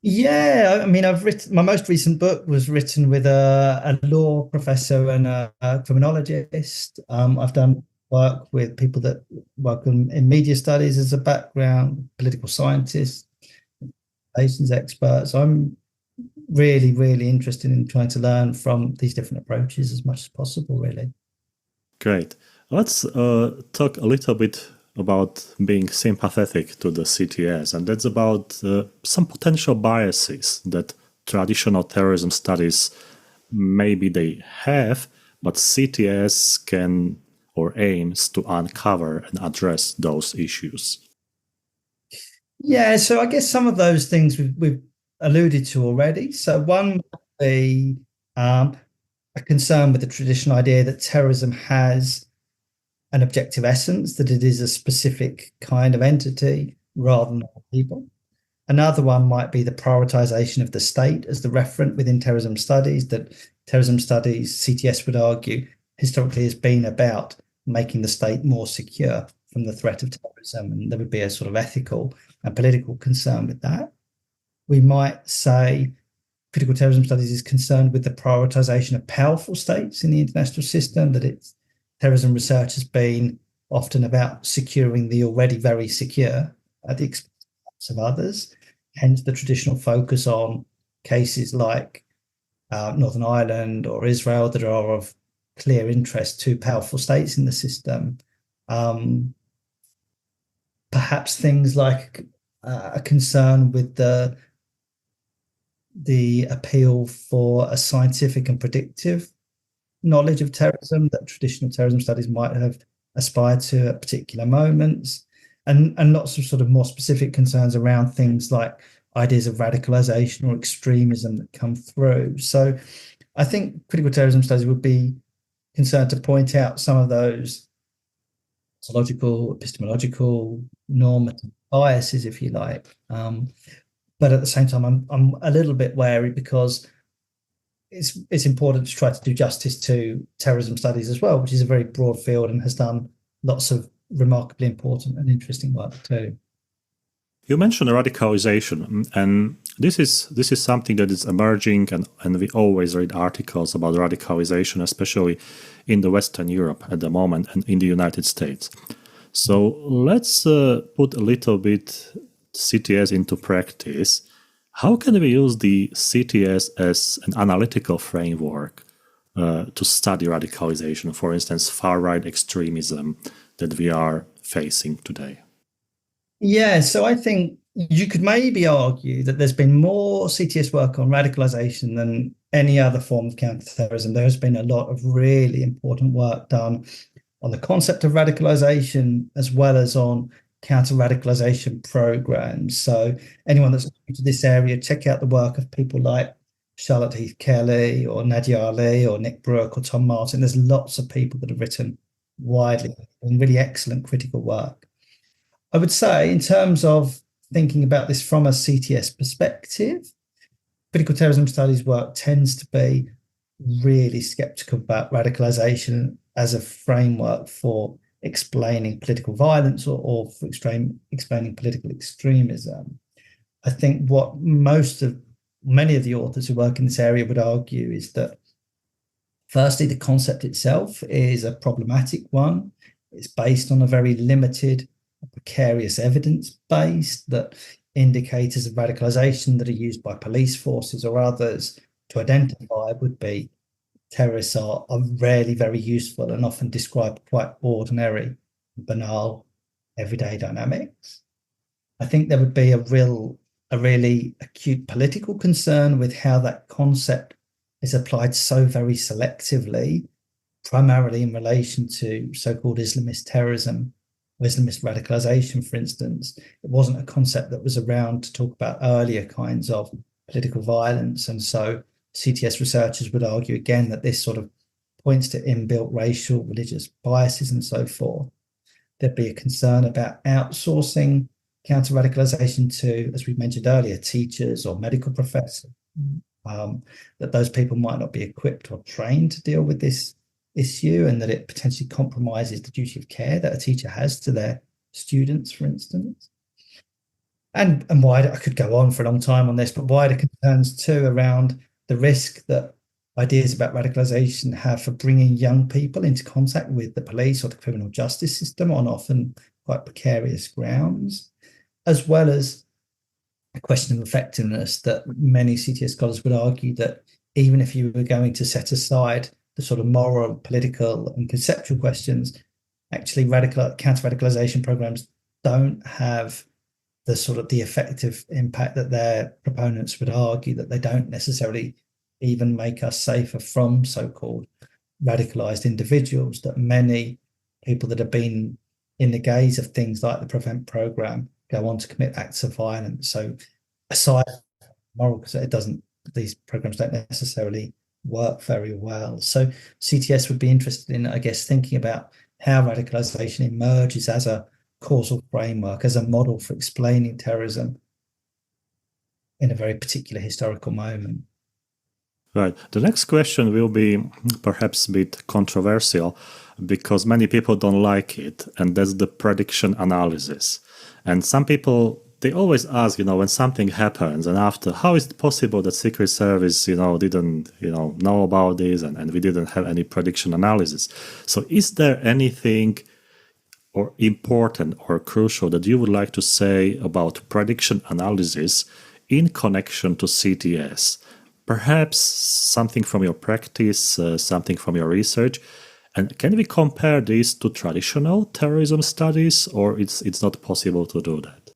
Yeah, I mean, my most recent book was written with a law professor and a criminologist. I've done work with people that work in media studies as a background, political scientists, relations experts. I'm really, really interested in trying to learn from these different approaches as much as possible, really. Great. Let's talk a little bit about being sympathetic to the CTS, and that's about some potential biases that traditional terrorism studies maybe they have, but CTS can or aims to uncover and address those issues. Yeah, so I guess some of those things we've alluded to already. So one would be a concern with the traditional idea that terrorism has an objective essence, that it is a specific kind of entity rather than people. Another one might be the prioritization of the state as the referent within terrorism studies, that terrorism studies, CTS would argue, historically has been about making the state more secure from the threat of terrorism, and there would be a sort of ethical and political concern with that. We might say critical terrorism studies is concerned with the prioritization of powerful states in the international system, that terrorism research has been often about securing the already very secure at the expense of others, hence the traditional focus on cases like Northern Ireland or Israel that are of clear interest to powerful states in the system. Perhaps things like a concern with the appeal for a scientific and predictive knowledge of terrorism that traditional terrorism studies might have aspired to at particular moments, and lots of sort of more specific concerns around things like ideas of radicalisation or extremism that come through. So I think critical terrorism studies would be concerned to point out some of those ontological, epistemological, normative biases, if you like. But at the same time, I'm a little bit wary because it's important to try to do justice to terrorism studies as well, which is a very broad field and has done lots of remarkably important and interesting work too. You mentioned radicalization, and this is something that is emerging, and we always read articles about radicalization, especially in the Western Europe at the moment and in the United States. So let's put a little bit CTS into practice. How can we use the CTS as an analytical framework to study radicalization, for instance, far-right extremism that we are facing today? Yeah, so I think you could maybe argue that there's been more CTS work on radicalization than any other form of counterterrorism. There has been a lot of really important work done on the concept of radicalization as well as on counter-radicalization programs. So anyone that's new to this area, check out the work of people like Charlotte Heath Kelly or Nadia Ali or Nick Brooke or Tom Martin. There's lots of people that have written widely and really excellent critical work. I would say in terms of thinking about this from a CTS perspective, critical terrorism studies work tends to be really skeptical about radicalization as a framework for explaining political violence or for explaining political extremism. I think what many of the authors who work in this area would argue is that, firstly, the concept itself is a problematic one. It's based on a very limited, precarious evidence base that indicators of radicalization that are used by police forces or others to identify would be terrorists are rarely very useful and often describe quite ordinary, banal, everyday dynamics. I think there would be a really acute political concern with how that concept is applied so very selectively, primarily in relation to so-called Islamist terrorism, Islamist radicalization, for instance. It wasn't a concept that was around to talk about earlier kinds of political violence. And so CTS researchers would argue again that this sort of points to inbuilt racial, religious biases and so forth. There'd be a concern about outsourcing counter-radicalization to, as we mentioned earlier, teachers or medical professors, that those people might not be equipped or trained to deal with this issue, and that it potentially compromises the duty of care that a teacher has to their students, for instance. And wider, I could go on for a long time on this, but wider concerns too around the risk that ideas about radicalization have for bringing young people into contact with the police or the criminal justice system on often quite precarious grounds, as well as a question of effectiveness that many CTS scholars would argue that even if you were going to set aside the sort of moral, political, and conceptual questions, actually counter-radicalization programs don't have the sort of the effective impact that their proponents would argue, that they don't necessarily even make us safer from so-called radicalized individuals, that many people that have been in the gaze of things like the Prevent program go on to commit acts of violence. So aside from moral, because these programs don't necessarily work very well. So CTS would be interested in, I guess, thinking about how radicalization emerges as a causal framework, as a model for explaining terrorism in a very particular historical moment. Right. The next question will be perhaps a bit controversial because many people don't like it, and that's the prediction analysis. And some people, they always ask, when something happens and after, how is it possible that Secret Service, didn't, know about this and we didn't have any prediction analysis? So is there anything or important or crucial that you would like to say about prediction analysis in connection to CTS? Perhaps something from your practice, something from your research. And can we compare this to traditional terrorism studies, or it's not possible to do that?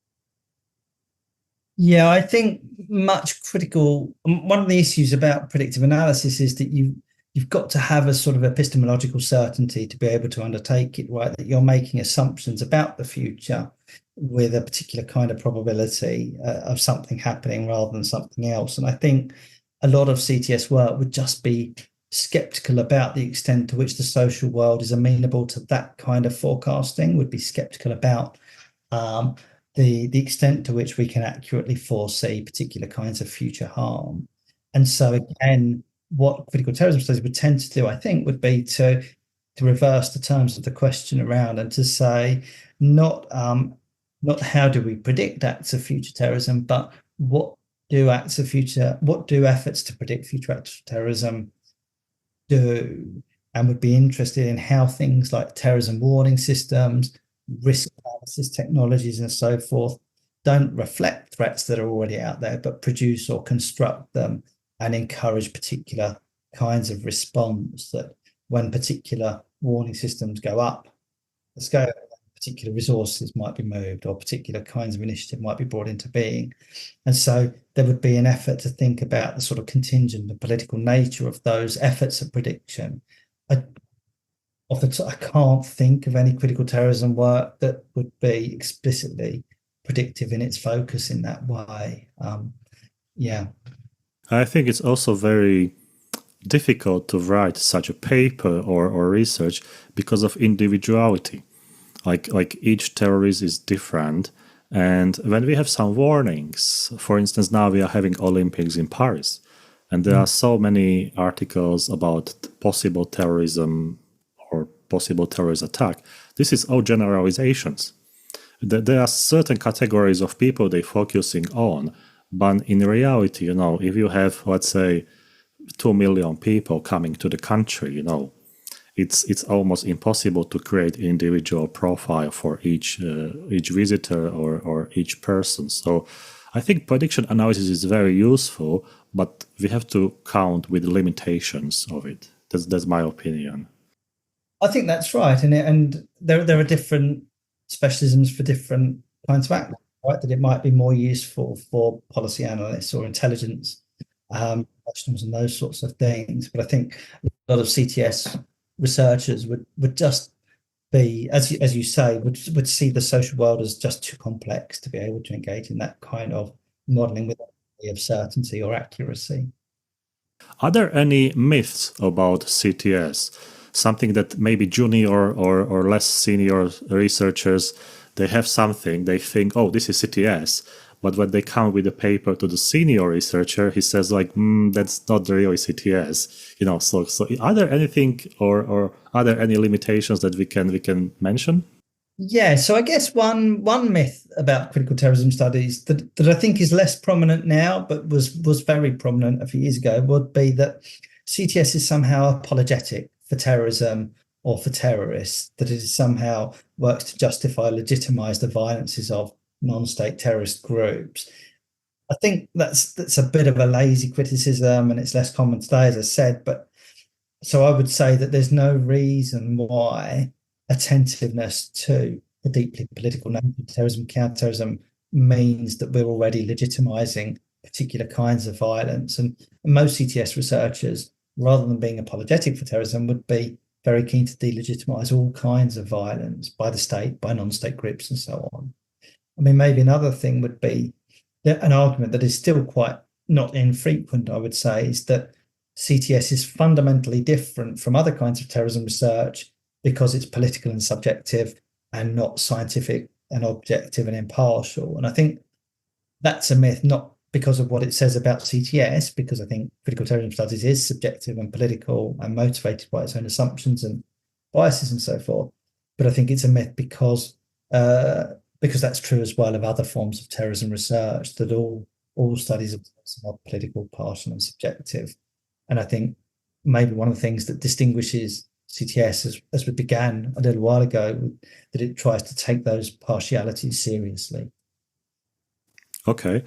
Yeah, I think one of the issues about predictive analysis is that you've got to have a sort of epistemological certainty to be able to undertake it, right? That you're making assumptions about the future with a particular kind of probability of something happening rather than something else. And I think a lot of CTS work would just be skeptical about the extent to which the social world is amenable to that kind of forecasting, would be skeptical about the extent to which we can accurately foresee particular kinds of future harm. And so again, what critical terrorism studies would tend to do, I think, would be to reverse the terms of the question around and to say not how do we predict acts of future terrorism, but what do efforts to predict future acts of terrorism do, and would be interested in how things like terrorism warning systems, risk analysis technologies and so forth don't reflect threats that are already out there, but produce or construct them and encourage particular kinds of response, that when particular warning systems go up the scale, particular resources might be moved or particular kinds of initiative might be brought into being. And so there would be an effort to think about the sort of contingent and political nature of those efforts of prediction. I can't think of any critical terrorism work that would be explicitly predictive in its focus in that way. I think it's also very difficult to write such a paper or research because of individuality. Like each terrorist is different. And when we have some warnings, for instance, now we are having Olympics in Paris, and there are so many articles about possible terrorism or possible terrorist attack. This is all generalizations. There are certain categories of people they're focusing on, but in reality, if you have, let's say, 2 million people coming to the country, it's almost impossible to create individual profile for each visitor or each person. So I think prediction analysis is very useful, but we have to count with the limitations of it. That's my opinion. I think that's right, and there are different specialisms for different kinds of actors, right? That it might be more useful for policy analysts or intelligence professionals and those sorts of things. But I think a lot of CTS researchers would just be, as you say, would see the social world as just too complex to be able to engage in that kind of modelling with any of certainty or accuracy. Are there any myths about CTS? Something that maybe junior or less senior researchers, they have something, they think, oh, this is CTS. But when they come with a paper to the senior researcher, he says like, that's not really CTS. So are there anything or are there any limitations that we can mention? Yeah, so I guess one myth about critical terrorism studies that I think is less prominent now, but was very prominent a few years ago, would be that CTS is somehow apologetic for terrorism or for terrorists, that it somehow works to justify, legitimize the violences of non-state terrorist groups. I think that's a bit of a lazy criticism, and it's less common today, as I said. But so I would say that there's no reason why attentiveness to the deeply political nature of terrorism, counterterrorism, means that we're already legitimizing particular kinds of violence. And most CTS researchers, rather than being apologetic for terrorism, would be very keen to delegitimize all kinds of violence by the state, by non-state groups, and so on. I mean, maybe another thing would be that an argument that is still quite not infrequent, I would say, is that CTS is fundamentally different from other kinds of terrorism research because it's political and subjective and not scientific and objective and impartial. And I think that's a myth, not because of what it says about CTS, because I think critical terrorism studies is subjective and political and motivated by its own assumptions and biases and so forth. But I think it's a myth because that's true as well of other forms of terrorism research, that all studies of terrorism are political, partial, and subjective. And I think maybe one of the things that distinguishes CTS, as we began a little while ago, that it tries to take those partialities seriously. Okay.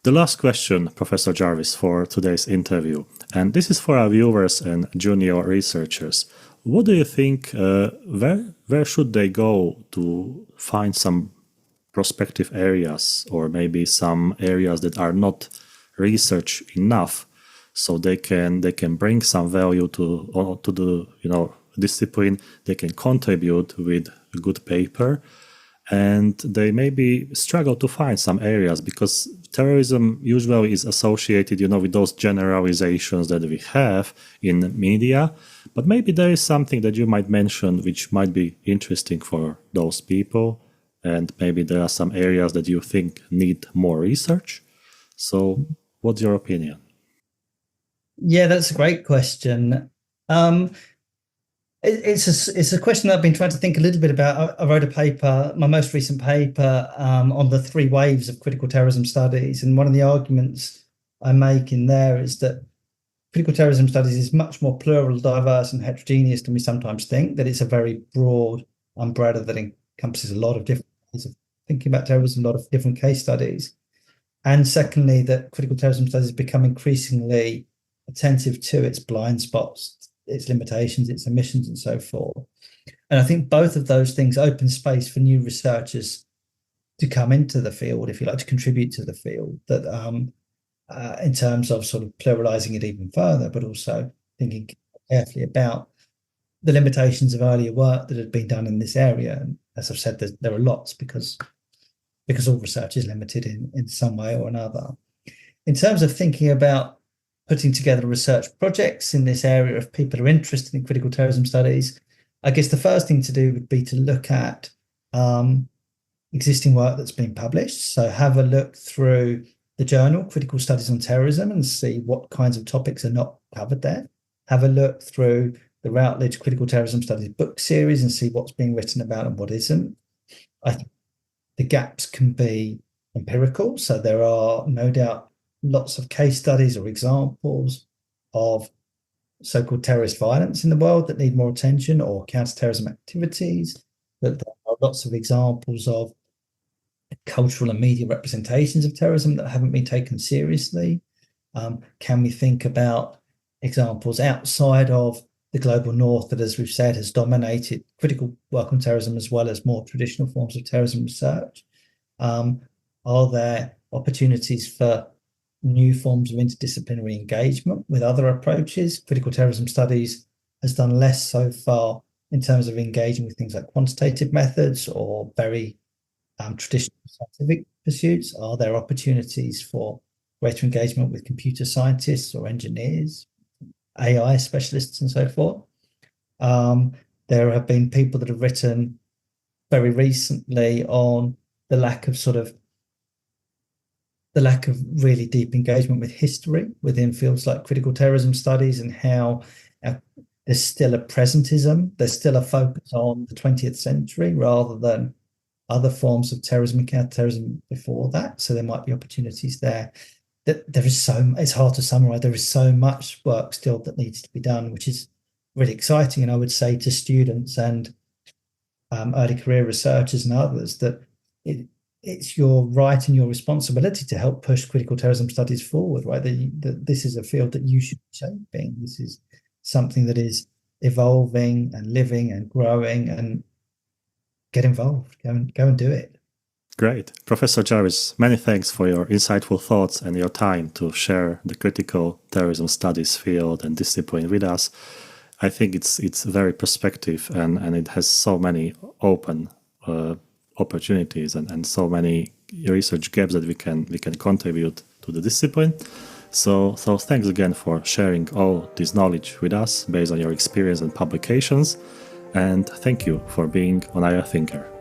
The last question, Professor Jarvis, for today's interview, and this is for our viewers and junior researchers. What do you think, where should they go to find some prospective areas, or maybe some areas that are not researched enough, so they can bring some value to the discipline? They can contribute with a good paper, and they maybe struggle to find some areas because terrorism usually is associated, with those generalizations that we have in media. But maybe there is something that you might mention which might be interesting for those people, and maybe there are some areas that you think need more research. So, what's your opinion? Yeah, that's a great question. It's a question I've been trying to think a little bit about. I wrote a paper, my most recent paper, on the 3 waves of critical terrorism studies. And one of the arguments I make in there is that critical terrorism studies is much more plural, diverse, and heterogeneous than we sometimes think, that it's a very broad umbrella that encompasses a lot of different ways of thinking about terrorism, a lot of different case studies. And secondly, that critical terrorism studies become increasingly attentive to its blind spots, its limitations, its omissions, and so forth. And I think both of those things open space for new researchers to come into the field, if you like, to contribute to the field, that in terms of sort of pluralizing it even further, but also thinking carefully about the limitations of earlier work that had been done in this area. And as I've said, there are lots because all research is limited in some way or another. In terms of thinking about putting together research projects in this area, if people are interested in critical terrorism studies, I guess the first thing to do would be to look at existing work that's been published. So have a look through the journal, Critical Studies on Terrorism, and see what kinds of topics are not covered there. Have a look through the Routledge Critical Terrorism Studies book series and see what's being written about and what isn't. I think the gaps can be empirical. So there are no doubt lots of case studies or examples of so-called terrorist violence in the world that need more attention, or counterterrorism activities. But there are lots of examples of cultural and media representations of terrorism that haven't been taken seriously. Can we think about examples outside of the global north that, as we've said, has dominated critical work on terrorism as well as more traditional forms of terrorism research? Are there opportunities for new forms of interdisciplinary engagement with other approaches? Critical terrorism studies has done less so far in terms of engaging with things like quantitative methods or very traditional scientific pursuits. Are there opportunities for greater engagement with computer scientists or engineers, AI specialists, and so forth? There have been people that have written very recently on the lack of really deep engagement with history within fields like critical terrorism studies, and how there's still a presentism, there's still a focus on the 20th century rather than other forms of terrorism and counterterrorism before that. So there might be opportunities there. It's hard to summarize. There is so much work still that needs to be done, which is really exciting. And I would say to students and early career researchers and others that it's your right and your responsibility to help push critical terrorism studies forward, right? That this is a field that you should be shaping. This is something that is evolving and living and growing, and get involved. Go and do it. Great. Professor Jarvis, many thanks for your insightful thoughts and your time to share the critical terrorism studies field and discipline with us. I think it's very perspective, and it has so many open opportunities and so many research gaps that we can contribute to the discipline. So thanks again for sharing all this knowledge with us based on your experience and publications, and thank you for being on IR Thinker.